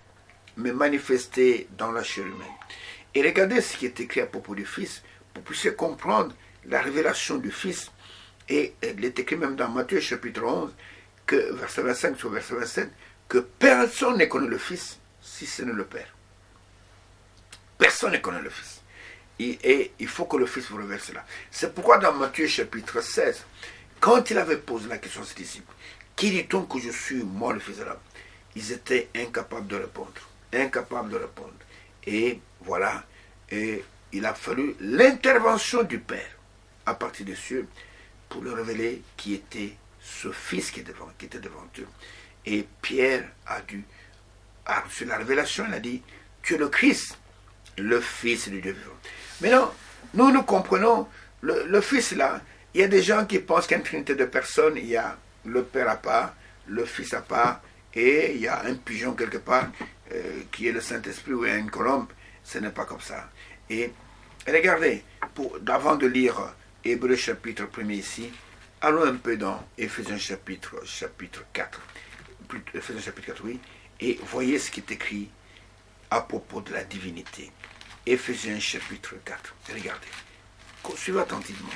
mais manifesté dans la chair humaine. Et regardez ce qui est écrit à propos du Fils, pour que vous puissiez comprendre la révélation du Fils. Et il est écrit même dans Matthieu chapitre 11, que, verset 25 sur verset 27, que personne ne connaît le Fils si ce n'est le Père. Personne ne connaît le Fils. Et il faut que le Fils vous révèle cela. C'est pourquoi dans Matthieu chapitre 16, quand il avait posé la question à ses disciples, qui dit-on que je suis, moi le Fils de l'homme? Ils étaient incapables de répondre. Incapables de répondre. Et voilà, et il a fallu l'intervention du Père à partir des cieux pour leur révéler qui était ce Fils qui était devant eux. Et Pierre a reçu la révélation, il a dit, tu es le Christ, le Fils du Dieu vivant. Maintenant, nous comprenons, le Fils là, il y a des gens qui pensent qu'il y a une trinité de personnes, il y a le Père à part, le Fils à part, et il y a un pigeon quelque part, qui est le Saint-Esprit, ou une colombe. Ce n'est pas comme ça. Et regardez, avant de lire Hébreux chapitre 1 ici, allons un peu dans Éphésiens chapitre 4, Éphésiens chapitre 4, oui, et voyez ce qui est écrit à propos de la divinité. Éphésiens chapitre 4, regardez, suivez attentivement,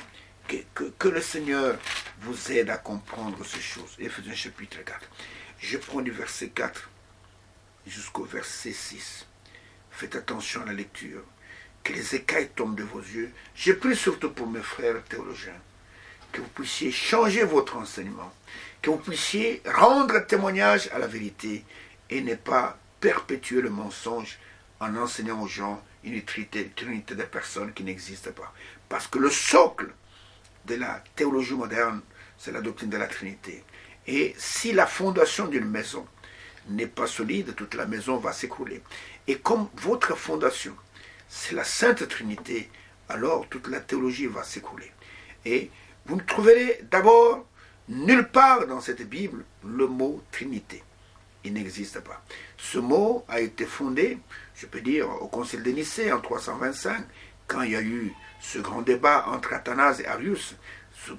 que le Seigneur vous aide à comprendre ces choses. Éphésiens chapitre 4, je prends du verset 4 jusqu'au verset 6. Faites attention à la lecture, que les écailles tombent de vos yeux. Je prie surtout pour mes frères théologiens, que vous puissiez changer votre enseignement, que vous puissiez rendre témoignage à la vérité et ne pas perpétuer le mensonge en enseignant aux gens une trinité de personnes qui n'existent pas. Parce que le socle de la théologie moderne, c'est la doctrine de la Trinité. Et si la fondation d'une maison n'est pas solide, toute la maison va s'écrouler. Et comme votre fondation, c'est la Sainte Trinité, alors toute la théologie va s'écrouler. Et vous ne trouverez d'abord nulle part dans cette Bible le mot Trinité. Il n'existe pas. Ce mot a été fondé, je peux dire, au Concile de Nicée en 325, quand il y a eu ce grand débat entre Athanase et Arius,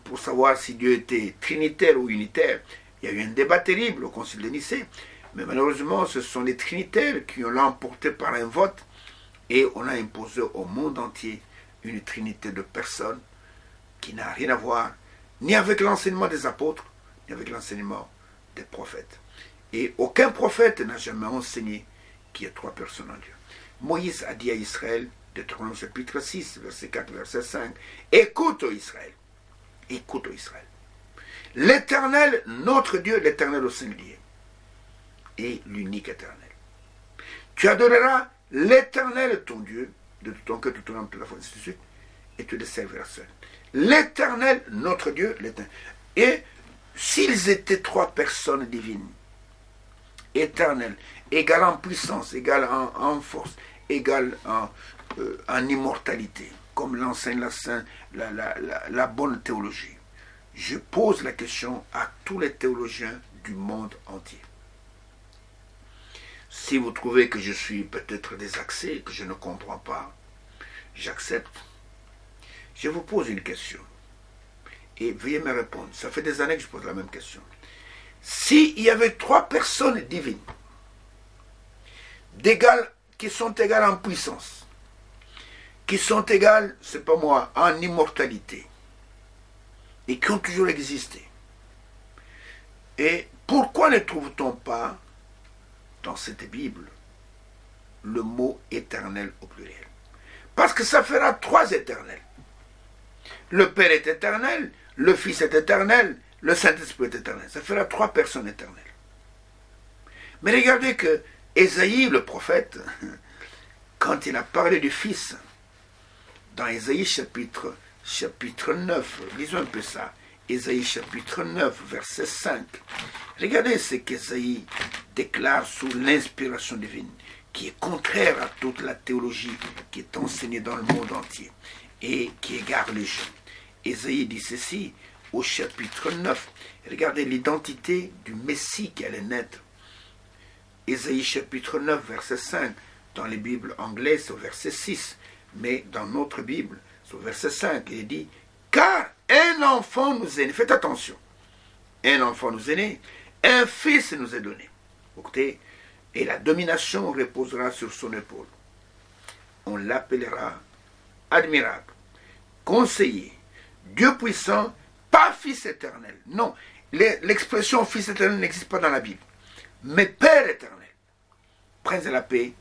pour savoir si Dieu était trinitaire ou unitaire. Il y a eu un débat terrible au Concile de Nicée, mais malheureusement, ce sont les trinitaires qui ont l'emporté par un vote, et on a imposé au monde entier une trinité de personnes qui n'a rien à voir ni avec l'enseignement des apôtres, ni avec l'enseignement des prophètes. Et aucun prophète n'a jamais enseigné qu'il y a trois personnes en Dieu. Moïse a dit à Israël, Deutéronome chapitre 6, verset 4, verset 5, écoute, ô Israël, écoute, ô Israël. L'Éternel, notre Dieu, l'Éternel au singulier, est l'unique Éternel. Tu adoreras l'Éternel, ton Dieu, de tout ton cœur, de toute ton âme, de toute la foi, ainsi de suite, et tu le serviras seul. L'Éternel, notre Dieu, l'Éternel. Et s'ils étaient trois personnes divines, éternelles, égales en puissance, égales en force, égales en immortalité, comme l'enseigne la bonne théologie, je pose la question à tous les théologiens du monde entier. Si vous trouvez que je suis peut-être désaxé, que je ne comprends pas, j'accepte. Je vous pose une question. Et veuillez me répondre. Ça fait des années que je pose la même question. S'il y avait trois personnes divines, qui sont égales en puissance, qui sont égales, c'est pas moi, en immortalité, et qui ont toujours existé, et pourquoi ne trouve-t-on pas dans cette Bible le mot éternel au pluriel? Parce que ça fera trois éternels. Le Père est éternel, le Fils est éternel, le Saint-Esprit est éternel. Ça fera trois personnes éternelles. Mais regardez que Ésaïe, le prophète, quand il a parlé du Fils, dans Ésaïe chapitre 9, lisons un peu ça, Ésaïe chapitre 9, verset 5. Regardez ce qu'Ésaïe déclare sous l'inspiration divine, qui est contraire à toute la théologie qui est enseignée dans le monde entier et qui égare les gens. Ésaïe dit ceci au chapitre 9. Regardez l'identité du Messie qui allait naître. Ésaïe chapitre 9, verset 5. Dans les Bibles anglaises, c'est au verset 6. Mais dans notre Bible, Au verset 5, il est dit, car un enfant nous est né, faites attention, un enfant nous est né, un fils nous est donné. Écoutez, et la domination reposera sur son épaule. On l'appellera admirable, conseiller, Dieu puissant, pas fils éternel. Non, l'expression fils éternel n'existe pas dans la Bible. Mais Père éternel, prince de la paix,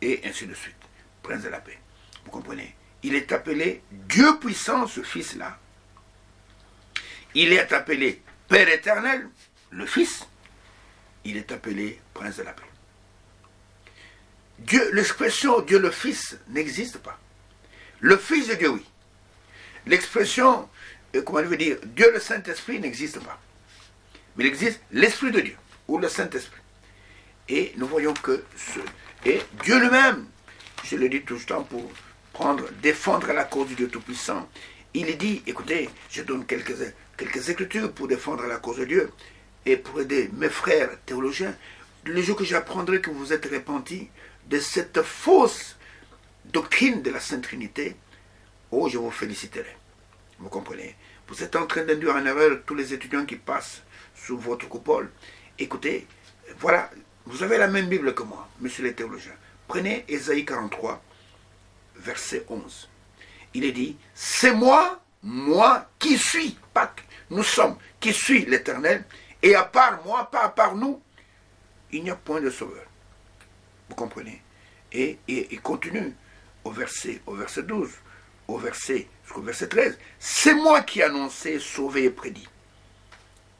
et ainsi de suite. Prince de la paix. Vous comprenez? Il est appelé Dieu puissant, ce fils-là. Il est appelé Père éternel, le Fils. Il est appelé Prince de la paix. Dieu, l'expression Dieu le Fils n'existe pas. Le Fils de Dieu, oui. L'expression, comment je veux dire, Dieu le Saint-Esprit n'existe pas. Mais il existe l'Esprit de Dieu, ou le Saint-Esprit. Et nous voyons que et Dieu lui-même, je le dis tout le temps pour défendre la cause du Dieu Tout-Puissant, il dit, écoutez, je donne quelques écritures pour défendre la cause de Dieu et pour aider mes frères théologiens. Le jour que j'apprendrai que vous êtes repentis de cette fausse doctrine de la Sainte Trinité, oh, je vous féliciterai. Vous comprenez? Vous êtes en train d'induire en erreur tous les étudiants qui passent sous votre coupole. Écoutez, voilà, vous avez la même Bible que moi, messieurs les théologiens. Prenez Ésaïe 43, verset 11. Il est dit, c'est moi qui suis, pas nous sommes, qui suis l'Éternel, et à part moi, pas à part nous, il n'y a point de sauveur. Vous comprenez? Et il continue au verset 12, jusqu'au verset 13. C'est moi qui ai annoncé, sauvé et prédit.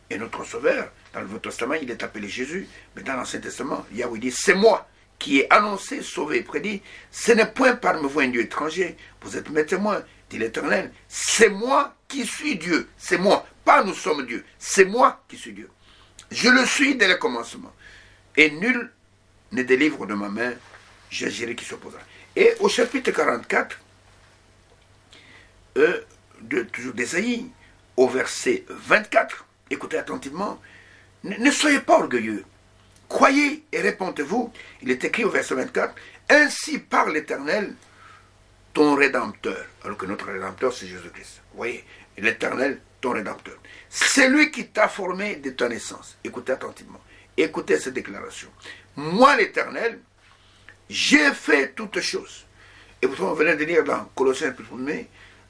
Et notre sauveur, dans le Nouveau Testament, il est appelé Jésus, mais dans l'Ancien Testament, Yahweh dit, c'est moi qui ai annoncé, sauvé et prédit. Ce n'est point par me voir un Dieu étranger, vous êtes mes témoins, dit l'Éternel. C'est moi qui suis Dieu, c'est moi, pas nous sommes Dieu, c'est moi qui suis Dieu. Je le suis dès le commencement, et nul ne délivre de ma main, j'agirai qui s'opposera. Et au chapitre 44, toujours d'Ésaïe, au verset 24, écoutez attentivement, ne soyez pas orgueilleux, croyez et répondez-vous. Il est écrit au verset 24, ainsi parle l'Éternel, ton Rédempteur. Alors que notre Rédempteur, c'est Jésus-Christ. Vous voyez, l'Éternel, ton Rédempteur. C'est lui qui t'a formé de ta naissance. Écoutez attentivement. Écoutez cette déclaration. Moi, l'Éternel, j'ai fait toutes choses. Et pourtant, on venait de lire dans Colossiens,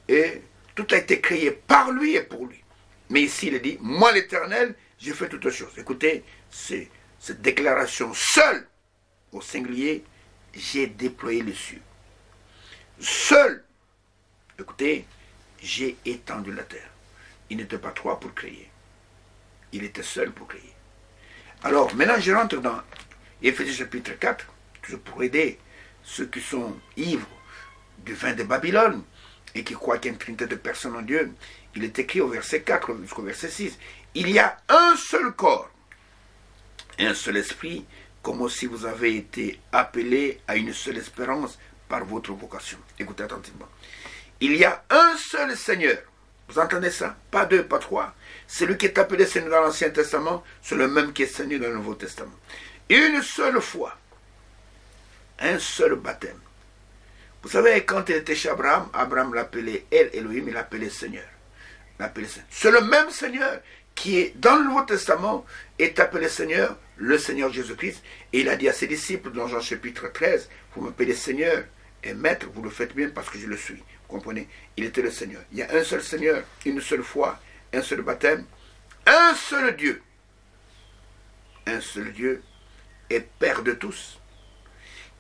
et tout a été créé par lui et pour lui. Mais ici, il est dit, moi, l'Éternel, j'ai fait toutes choses. Écoutez, cette déclaration seule, au singulier, j'ai déployé les cieux. Seul, écoutez, j'ai étendu la terre. Il n'était pas trois pour créer. Il était seul pour créer. Alors, maintenant, je rentre dans Éphésiens chapitre 4, toujours pour aider ceux qui sont ivres du vin de Babylone et qui croient qu'il y a une trinité de personnes en Dieu. Il est écrit au verset 4 jusqu'au verset 6. Il y a un seul corps, un seul esprit, comme si vous avez été appelés à une seule espérance par votre vocation. Écoutez attentivement. Il y a un seul Seigneur. Vous entendez ça? Pas deux, pas trois. Celui qui est appelé Seigneur dans l'Ancien Testament, c'est le même qui est Seigneur dans le Nouveau Testament. Une seule foi. Un seul baptême. Vous savez, quand il était chez Abraham, Abraham l'appelait El Elohim, il l'appelait Seigneur. C'est le même Seigneur qui est dans le Nouveau Testament, est appelé Seigneur, le Seigneur Jésus-Christ. Et il a dit à ses disciples dans Jean chapitre 13, vous m'appelez Seigneur et Maître, vous le faites bien parce que je le suis. Vous comprenez? Il était le Seigneur. Il y a un seul Seigneur, une seule foi, un seul baptême, un seul Dieu. Un seul Dieu est Père de tous,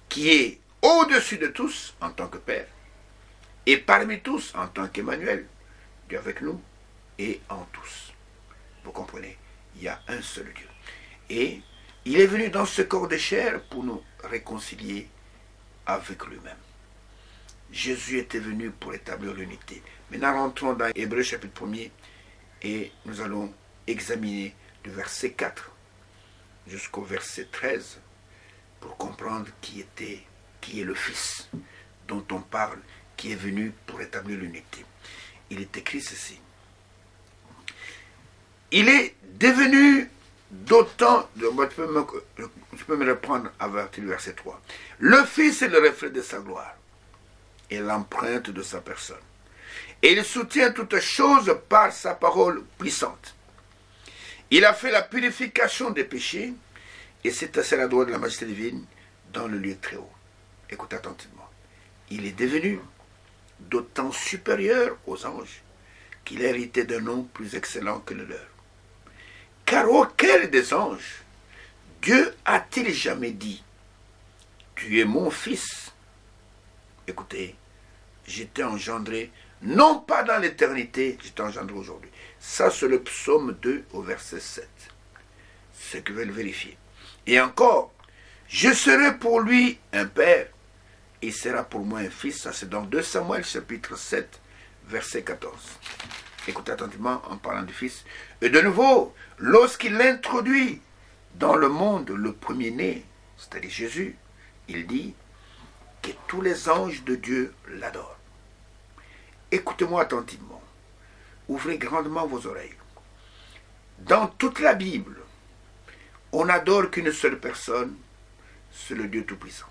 qui est au-dessus de tous en tant que Père, et parmi tous en tant qu'Emmanuel, Dieu avec nous, et en tous. Vous comprenez? Il y a un seul Dieu. Et il est venu dans ce corps de chair pour nous réconcilier avec lui-même. Jésus était venu pour établir l'unité. Maintenant, rentrons dans Hébreux chapitre 1er et nous allons examiner du verset 4 jusqu'au verset 13 pour comprendre qui est le Fils dont on parle, qui est venu pour établir l'unité. Il est écrit ceci. Il est devenu d'autant, tu peux me reprendre à partir du verset 3. Le Fils est le reflet de sa gloire et l'empreinte de sa personne. Et il soutient toutes choses par sa parole puissante. Il a fait la purification des péchés et s'est assis à la droite de la majesté divine dans le lieu très haut. Écoutez attentivement. Il est devenu d'autant supérieur aux anges qu'il héritait d'un nom plus excellent que le leur. Car auquel des anges Dieu a-t-il jamais dit « Tu es mon fils ?» Écoutez, je t'ai engendré, non pas dans l'éternité, je t'ai engendré aujourd'hui. Ça, c'est le psaume 2 au verset 7. Ceux qui veulent vérifier. Et encore, je serai pour lui un père, et il sera pour moi un fils. Ça, c'est dans 2 Samuel, chapitre 7, verset 14. Écoutez attentivement en parlant du fils. Et de nouveau, lorsqu'il l'introduit dans le monde, le premier-né, c'est-à-dire Jésus, il dit que tous les anges de Dieu l'adorent. Écoutez-moi attentivement. Ouvrez grandement vos oreilles. Dans toute la Bible, on n'adore qu'une seule personne, c'est le Dieu Tout-Puissant.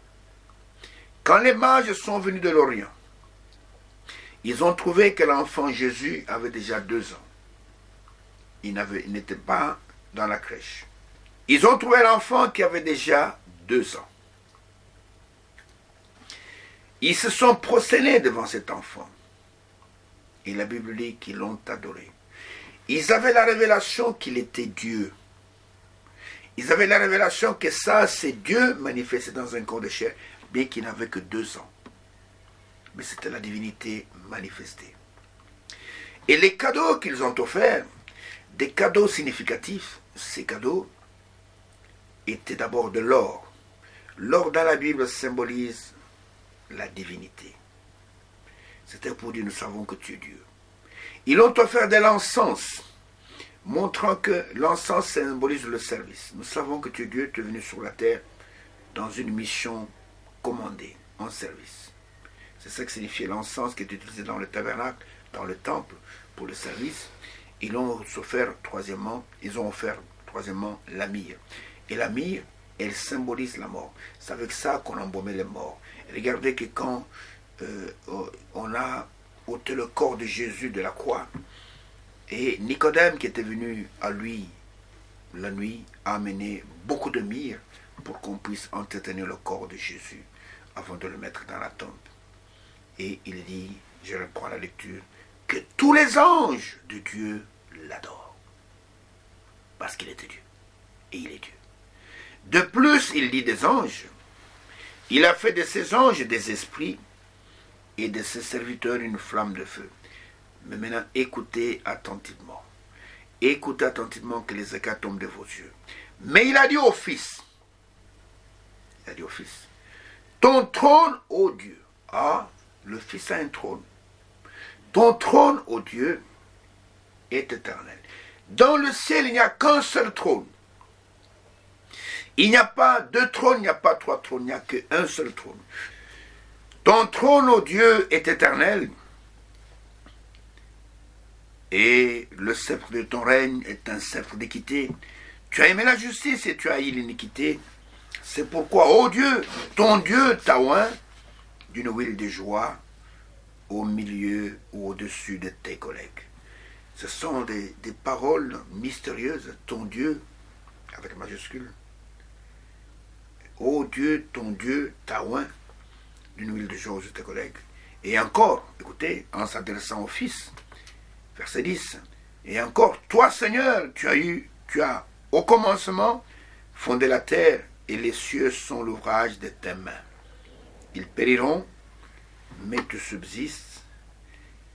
Quand les mages sont venus de l'Orient, ils ont trouvé que l'enfant Jésus avait déjà 2 ans. Il n'était pas dans la crèche. Ils ont trouvé l'enfant qui avait déjà 2 ans. Ils se sont prosternés devant cet enfant. Et la Bible dit qu'ils l'ont adoré. Ils avaient la révélation qu'il était Dieu. Ils avaient la révélation que ça, c'est Dieu manifesté dans un corps de chair, bien qu'il n'avait que 2 ans. Mais c'était la divinité manifestée. Et les cadeaux qu'ils ont offerts, des cadeaux significatifs, ces cadeaux étaient d'abord de l'or. L'or dans la Bible symbolise la divinité. C'était pour dire, nous savons que tu es Dieu. Ils ont offert de l'encens, montrant que l'encens symbolise le service. Nous savons que tu es Dieu, tu es venu sur la terre dans une mission commandée, en service. C'est ça que signifiait l'encens qui est utilisé dans le tabernacle, dans le temple, pour le service. Ils ont offert troisièmement la myrrhe. Et la myrrhe, elle symbolise la mort. C'est avec ça qu'on embaumait les morts. Regardez que quand on a ôté le corps de Jésus de la croix, et Nicodème qui était venu à lui la nuit a amené beaucoup de myrrhe pour qu'on puisse entretenir le corps de Jésus avant de le mettre dans la tombe. Et il dit, je reprends la lecture, que tous les anges de Dieu l'adorent. Parce qu'il était Dieu. Et il est Dieu. De plus, il dit des anges. Il a fait de ces anges des esprits et de ses serviteurs une flamme de feu. Mais maintenant, écoutez attentivement. Écoutez attentivement que les éclats tombent de vos yeux. Mais il a dit au Fils, ton trône, ô Dieu. Ah, le Fils a un trône. Ton trône, ô Dieu, est éternel. Dans le ciel, il n'y a qu'un seul trône. Il n'y a pas 2 trônes, il n'y a pas 3 trônes, il n'y a qu'un seul trône. Ton trône, ô Dieu, est éternel. Et le sceptre de ton règne est un sceptre d'équité. Tu as aimé la justice et tu as haï l'iniquité. C'est pourquoi, ô Dieu, ton Dieu t'a oint d'une huile de joie au milieu ou au-dessus de tes collègues. Ce sont des paroles mystérieuses. Ton Dieu, avec majuscule. Ô Dieu, ton Dieu t'a oint d'une huile de joie aux tes collègues. Et encore, écoutez, en s'adressant au Fils, verset 10. Et encore, toi Seigneur, tu as au commencement fondé la terre et les cieux sont l'ouvrage de tes mains. Ils périront, mais tu subsistes.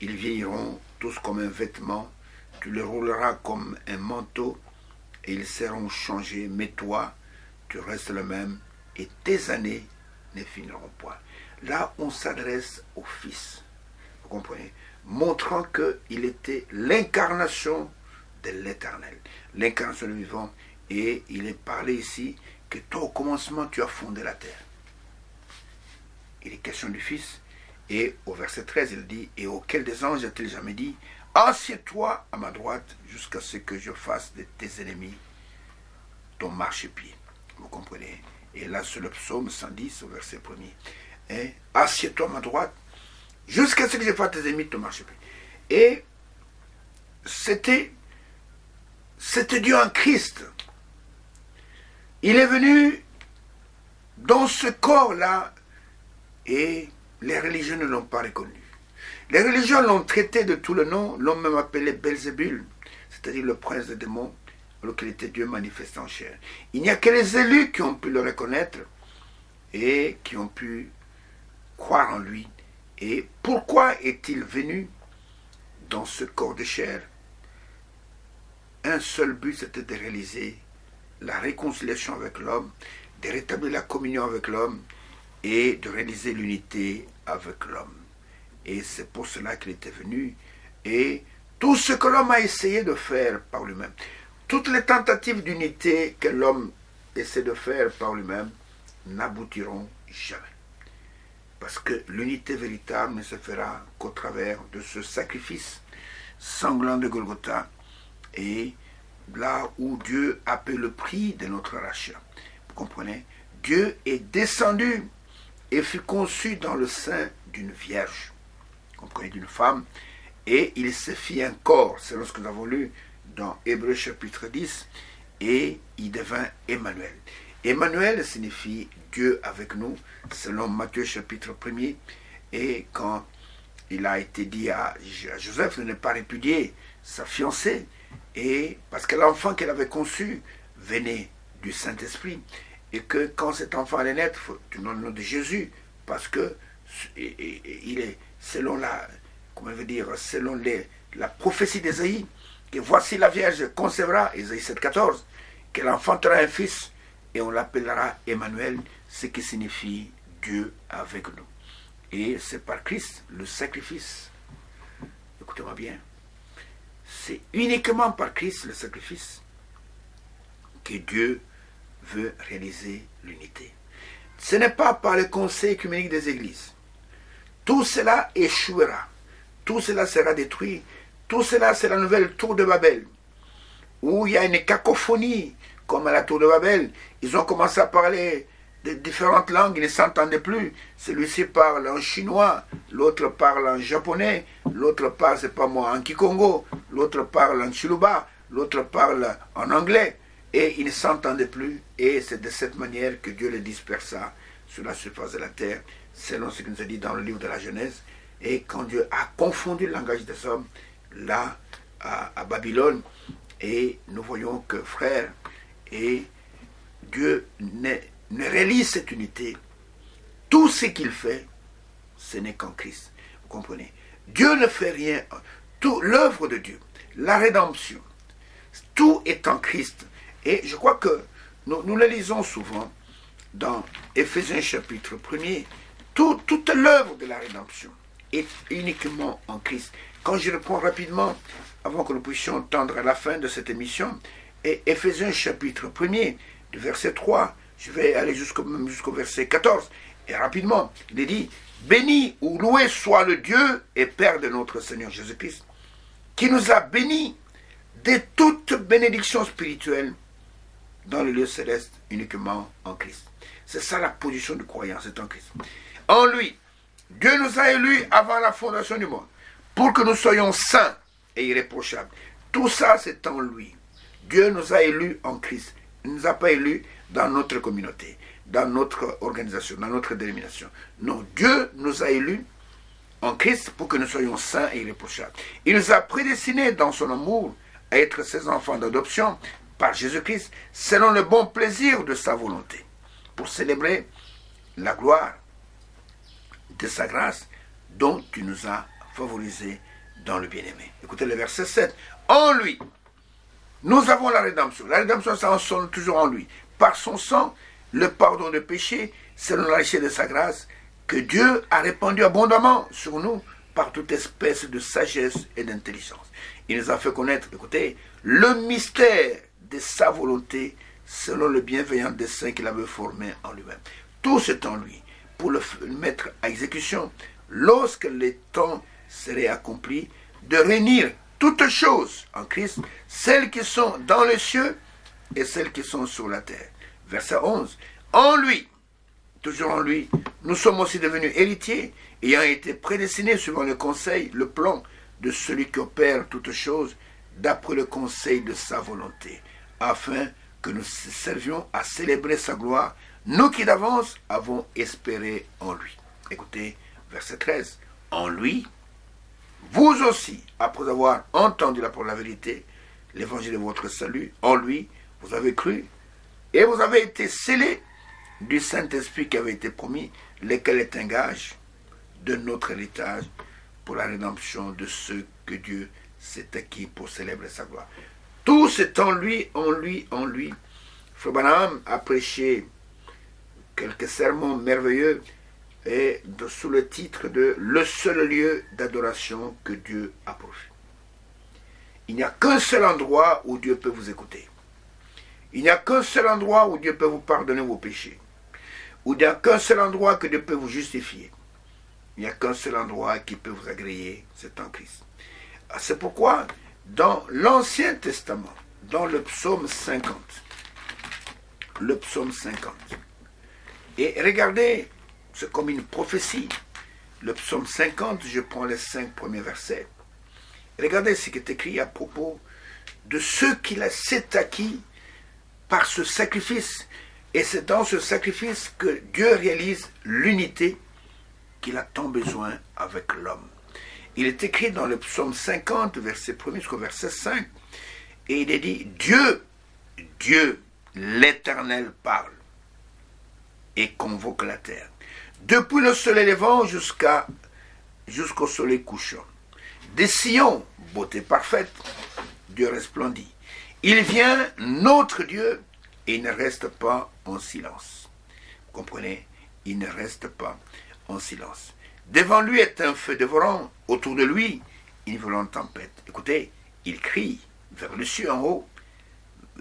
Ils vieilliront tous comme un vêtement. Tu les rouleras comme un manteau et ils seront changés. Mais toi, tu restes le même et tes années ne finiront point. Là, on s'adresse au Fils. Vous comprenez? Montrant qu'il était l'incarnation de l'Éternel, l'incarnation du vivant, et il est parlé ici que toi au commencement tu as fondé la terre. Il est question du Fils, et au verset 13 il dit, et auquel des anges a-t-il jamais dit, assieds-toi à ma droite jusqu'à ce que je fasse de tes ennemis ton marchepied. Vous comprenez? Et là sur le psaume 110 au verset 1er, assieds-toi à ma droite. jusqu'à ce que je fasse tes ennemis ton marchepied. Et c'était Dieu en Christ. Il est venu dans ce corps-là et les religions ne l'ont pas reconnu. Les religions l'ont traité de tout le nom, l'ont même appelé Belzébul, c'est-à-dire le prince des démons, alors qu'il était Dieu manifesté en chair. Il n'y a que les élus qui ont pu le reconnaître et qui ont pu croire en lui. Et pourquoi est-il venu dans ce corps de chair? Un seul but, c'était de réaliser la réconciliation avec l'homme, de rétablir la communion avec l'homme et de réaliser l'unité avec l'homme. Et c'est pour cela qu'il était venu. Et tout ce que l'homme a essayé de faire par lui-même, toutes les tentatives d'unité que l'homme essaie de faire par lui-même n'aboutiront jamais. Parce que l'unité véritable ne se fera qu'au travers de ce sacrifice sanglant de Golgotha et là où Dieu a payé le prix de notre rachat. Vous comprenez? Dieu est descendu et fut conçu dans le sein d'une vierge. Vous comprenez? D'une femme. Et il se fit un corps, selon ce que nous avons lu dans Hébreux chapitre 10, et il devint Emmanuel. Emmanuel signifie Dieu avec nous, selon Matthieu chapitre 1er. Et quand il a été dit à Joseph de ne pas répudier sa fiancée, et parce que l'enfant qu'elle avait conçu venait du Saint-Esprit, et que quand cet enfant allait naître, il faut donner le nom de Jésus, parce que il est selon selon la prophétie d'Ésaïe, que voici la Vierge concevra, Ésaïe 7,14, qu'elle enfantera un fils, et on l'appellera Emmanuel, ce qui signifie Dieu avec nous. Et c'est par Christ, le sacrifice. Écoutez-moi bien. C'est uniquement par Christ, le sacrifice, que Dieu veut réaliser l'unité. Ce n'est pas par le conseil œcuménique des églises. Tout cela échouera. Tout cela sera détruit. Tout cela, c'est la nouvelle tour de Babel, où il y a une cacophonie, comme à la tour de Babel. Ils ont commencé à parler de différentes langues, ils ne s'entendaient plus. Celui-ci parle en chinois, l'autre parle en japonais, l'autre parle, c'est pas moi, en kikongo, l'autre parle en chiluba, l'autre parle en anglais. Et ils ne s'entendaient plus. Et c'est de cette manière que Dieu les dispersa sur la surface de la terre, selon ce qui nous est dit dans le livre de la Genèse. Et quand Dieu a confondu le langage des hommes, là, à Babylone, et nous voyons que, frère, et Dieu ne réalise cette unité. Tout ce qu'il fait, ce n'est qu'en Christ. Vous comprenez? Dieu ne fait rien. Tout l'œuvre de Dieu, la rédemption, tout est en Christ. Et je crois que nous le lisons souvent dans Éphésiens chapitre 1er. Toute l'œuvre de la rédemption est uniquement en Christ. Quand je reprends rapidement, avant que nous puissions tendre à la fin de cette émission, et Éphésiens chapitre 1er, du verset 3, je vais aller jusqu'au verset 14, et rapidement, il est dit, « Béni ou loué soit le Dieu et Père de notre Seigneur Jésus-Christ, qui nous a bénis de toute bénédiction spirituelle dans le lieu céleste uniquement en Christ. » C'est ça la position du croyant, c'est en Christ. En lui, Dieu nous a élus avant la fondation du monde, pour que nous soyons saints et irréprochables. Tout ça, c'est en lui. Dieu nous a élus en Christ. Il ne nous a pas élus dans notre communauté, dans notre organisation, dans notre dénomination. Non, Dieu nous a élus en Christ pour que nous soyons saints et irréprochables. Il nous a prédestinés dans son amour à être ses enfants d'adoption par Jésus-Christ, selon le bon plaisir de sa volonté, pour célébrer la gloire de sa grâce dont tu nous as favorisés dans le bien-aimé. Écoutez le verset 7. En lui, nous avons la rédemption. La rédemption, ça en sonne toujours en lui. Par son sang, le pardon de péché, selon la richesse de sa grâce, que Dieu a répandu abondamment sur nous par toute espèce de sagesse et d'intelligence. Il nous a fait connaître, écoutez, le mystère de sa volonté, selon le bienveillant dessein qu'il avait formé en lui-même. Tout c'est en lui, pour le mettre à exécution, lorsque les temps seraient accomplis, de réunir toutes choses en Christ, celles qui sont dans les cieux et celles qui sont sur la terre. Verset 11. En lui, toujours en lui, nous sommes aussi devenus héritiers, ayant été prédestinés suivant le conseil, le plan de celui qui opère toutes choses, d'après le conseil de sa volonté, afin que nous servions à célébrer sa gloire, nous qui d'avance avons espéré en lui. Écoutez, verset 13. En lui, vous aussi, après avoir entendu la parole de la vérité, l'évangile de votre salut, en lui, vous avez cru, et vous avez été scellés du Saint-Esprit qui avait été promis, lequel est un gage de notre héritage pour la rédemption de ceux que Dieu s'est acquis pour célébrer sa gloire. Tout c'est en lui, en lui, en lui. Frère Branham a prêché quelques sermons merveilleux et sous le titre de « Le seul lieu d'adoration que Dieu a pourvu ». Il n'y a qu'un seul endroit où Dieu peut vous écouter. Il n'y a qu'un seul endroit où Dieu peut vous pardonner vos péchés. Il n'y a qu'un seul endroit que Dieu peut vous justifier. Il n'y a qu'un seul endroit qui peut vous agréer, c'est en Christ. C'est pourquoi, dans l'Ancien Testament, dans le psaume 50, et regardez, c'est comme une prophétie. Le psaume 50, je prends les 5 premiers versets. Regardez ce qui est écrit à propos de ceux qu'il s'est acquis par ce sacrifice. Et c'est dans ce sacrifice que Dieu réalise l'unité qu'il a tant besoin avec l'homme. Il est écrit dans le psaume 50, verset 1 jusqu'au verset 5, et il est dit, Dieu, l'Éternel parle et convoque la terre. Depuis le soleil levant jusqu'au soleil couchant. Des sillons, beauté parfaite, Dieu resplendit. Il vient, notre Dieu, et il ne reste pas en silence. Vous comprenez? Il ne reste pas en silence. Devant lui est un feu dévorant, autour de lui, une violente tempête. Écoutez, il crie vers le ciel en haut,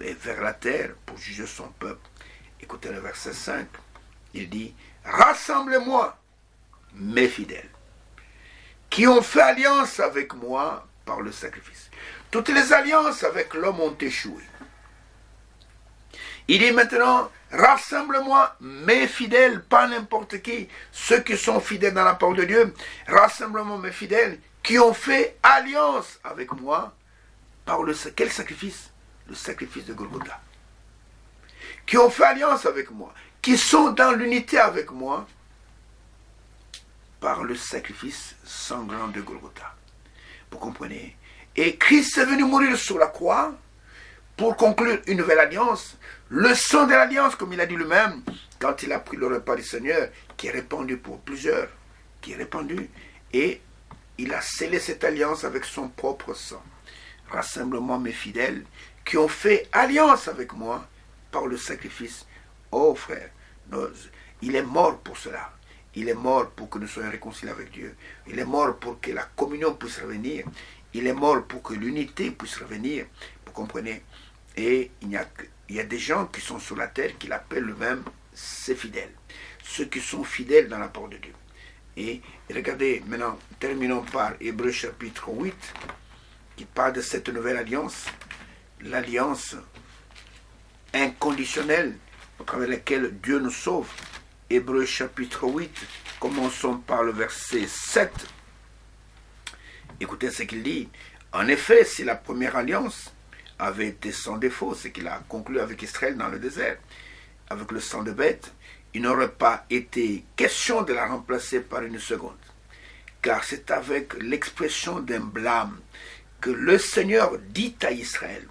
et vers la terre pour juger son peuple. Écoutez le verset 5, il dit, « Rassemblez-moi, mes fidèles, qui ont fait alliance avec moi par le sacrifice. » Toutes les alliances avec l'homme ont échoué. Il dit maintenant, rassemble-moi mes fidèles, pas n'importe qui, ceux qui sont fidèles dans la parole de Dieu, rassemble-moi mes fidèles qui ont fait alliance avec moi par quel sacrifice? Le sacrifice de Golgotha. Qui ont fait alliance avec moi, qui sont dans l'unité avec moi par le sacrifice sanglant de Golgotha. Vous comprenez? Et Christ est venu mourir sur la croix pour conclure une nouvelle alliance. Le sang de l'alliance, comme il a dit lui-même, quand il a pris le repas du Seigneur, qui est répandu pour plusieurs, qui est répandu, et il a scellé cette alliance avec son propre sang. Rassemble-moi mes fidèles, qui ont fait alliance avec moi par le sacrifice. Oh frère, il est mort pour cela. Il est mort pour que nous soyons réconciliés avec Dieu. Il est mort pour que la communion puisse revenir. Il est mort pour que l'unité puisse revenir. Vous comprenez? Et il y a des gens qui sont sur la terre qui l'appellent eux-mêmes ses fidèles. Ceux qui sont fidèles dans la parole de Dieu. Et regardez, maintenant, terminons par Hébreux chapitre 8, qui parle de cette nouvelle alliance. L'alliance inconditionnelle au travers de laquelle Dieu nous sauve. Hébreux chapitre 8, commençons par le verset 7. Écoutez ce qu'il dit. En effet, si la première alliance avait été sans défaut, ce qu'il a conclu avec Israël dans le désert, avec le sang de bête, il n'aurait pas été question de la remplacer par une seconde. Car c'est avec l'expression d'un blâme que le Seigneur dit à Israël,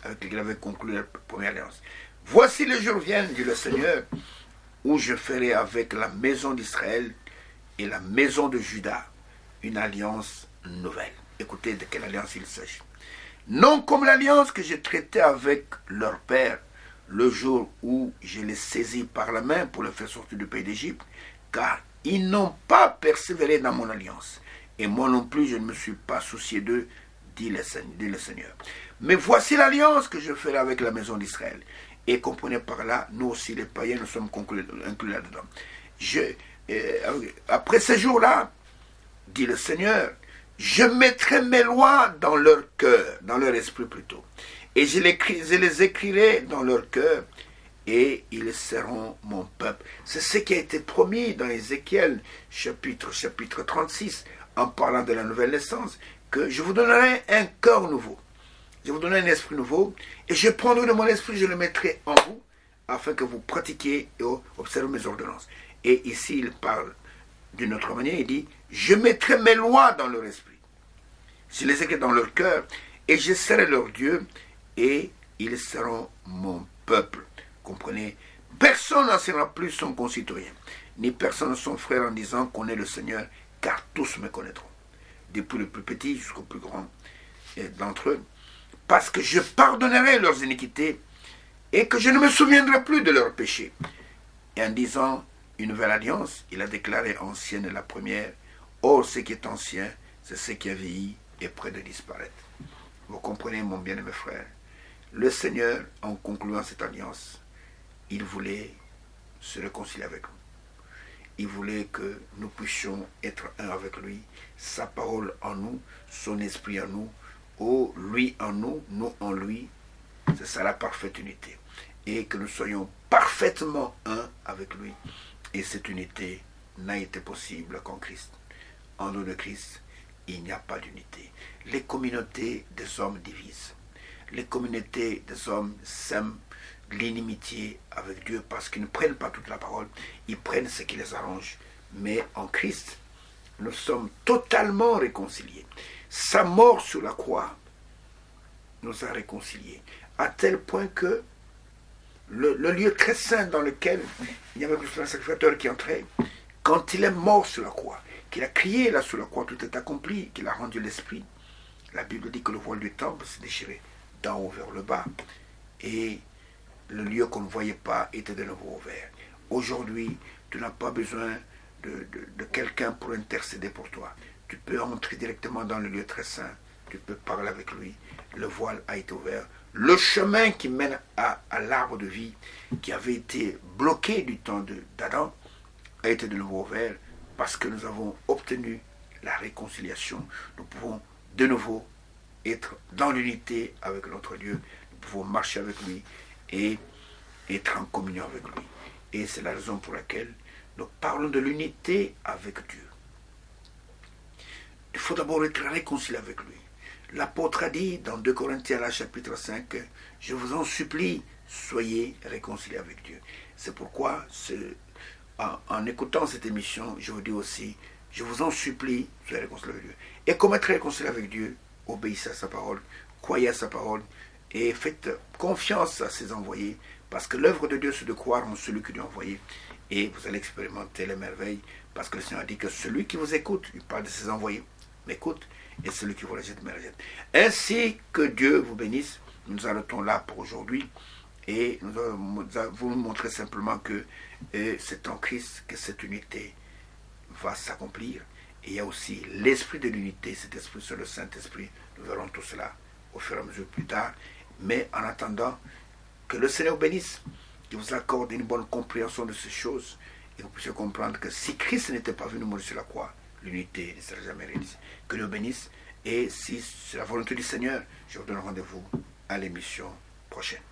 avec lequel il avait conclu la première alliance. Voici les jours viennent, dit le Seigneur, où je ferai avec la maison d'Israël et la maison de Juda une alliance nouvelle. Écoutez de quelle alliance il s'agit. Non comme l'alliance que j'ai traitée avec leur père le jour où je les saisis par la main pour les faire sortir du pays d'Égypte, car ils n'ont pas persévéré dans mon alliance. Et moi non plus, je ne me suis pas soucié d'eux, dit le Seigneur. Mais voici l'alliance que je ferai avec la maison d'Israël. Et comprenez par là, nous aussi les païens, nous sommes inclus là-dedans. Après ces jours-là, dit le Seigneur, je mettrai mes lois dans leur cœur, dans leur esprit plutôt. Et je les écrirai dans leur cœur, et ils seront mon peuple. C'est ce qui a été promis dans Ézéchiel, chapitre 36, en parlant de la nouvelle naissance, que je vous donnerai un cœur nouveau. Je vous donnerai un esprit nouveau, et je prendrai de mon esprit, je le mettrai en vous, afin que vous pratiquiez et observez mes ordonnances. Et ici, il parle d'une autre manière, il dit, je mettrai mes lois dans leur esprit. Je les écris dans leur cœur, et je serai leur Dieu, et ils seront mon peuple. Comprenez, personne n'en sera plus son concitoyen, ni personne son frère en disant qu'on est le Seigneur, car tous me connaîtront, depuis le plus petit jusqu'au plus grand d'entre eux, parce que je pardonnerai leurs iniquités et que je ne me souviendrai plus de leurs péchés. Et en disant une nouvelle alliance, il a déclaré ancienne la première. Or, ce qui est ancien, c'est ce qui a vieilli et près de disparaître. Vous comprenez, mon bien-aimé frère, le Seigneur, en concluant cette alliance, il voulait se réconcilier avec nous. Il voulait que nous puissions être un avec lui, sa parole en nous, son esprit en nous, ou lui en nous, nous en lui. C'est ça la parfaite unité. Et que nous soyons parfaitement un avec lui. Et cette unité n'a été possible qu'en Christ. En nous de Christ, il n'y a pas d'unité. Les communautés des hommes divisent. Les communautés des hommes sèment l'inimitié avec Dieu parce qu'ils ne prennent pas toute la parole, ils prennent ce qui les arrange. Mais en Christ, nous sommes totalement réconciliés. Sa mort sur la croix nous a réconciliés, à tel point que le lieu très saint dans lequel il n'y avait plus un sacrificateur qui entrait, quand il est mort sur la croix, qu'il a crié là sur la croix, tout est accompli, qu'il a rendu l'esprit, la Bible dit que le voile du temple s'est déchiré d'en haut vers le bas, et le lieu qu'on ne voyait pas était de nouveau ouvert. Aujourd'hui, tu n'as pas besoin de quelqu'un pour intercéder pour toi. Tu peux entrer directement dans le lieu très saint. Tu peux parler avec lui. Le voile a été ouvert. Le chemin qui mène à l'arbre de vie, qui avait été bloqué du temps d'Adam, a été de nouveau ouvert parce que nous avons obtenu la réconciliation. Nous pouvons de nouveau être dans l'unité avec notre Dieu. Nous pouvons marcher avec lui et être en communion avec lui. Et c'est la raison pour laquelle nous parlons de l'unité avec Dieu. Il faut d'abord être réconcilié avec lui. L'apôtre a dit dans 2 Corinthiens chapitre 5, « Je vous en supplie, soyez réconciliés avec Dieu. » C'est pourquoi, en écoutant cette émission, je vous dis aussi, je vous en supplie, soyez réconciliés avec Dieu. Et comment être réconcilié avec Dieu? Obéissez à sa parole, croyez à sa parole, et faites confiance à ses envoyés, parce que l'œuvre de Dieu, c'est de croire en celui qui lui a envoyé, et vous allez expérimenter les merveilles, parce que le Seigneur a dit que celui qui vous écoute, il parle de ses envoyés, m'écoute, et celui qui vous rejette, me rejette. Ainsi que Dieu vous bénisse. Nous arrêtons là pour aujourd'hui, et nous vous montrer simplement que c'est en Christ que cette unité va s'accomplir, et il y a aussi l'esprit de l'unité, cet esprit, c'est le Saint-Esprit. Nous verrons tout cela au fur et à mesure plus tard. Mais en attendant, que le Seigneur bénisse, qu'il vous accorde une bonne compréhension de ces choses, et que vous puissiez comprendre que si Christ n'était pas venu mourir sur la croix, l'unité ne serait jamais réalisée. Que Dieu bénisse, et si c'est la volonté du Seigneur, je vous donne rendez-vous à l'émission prochaine.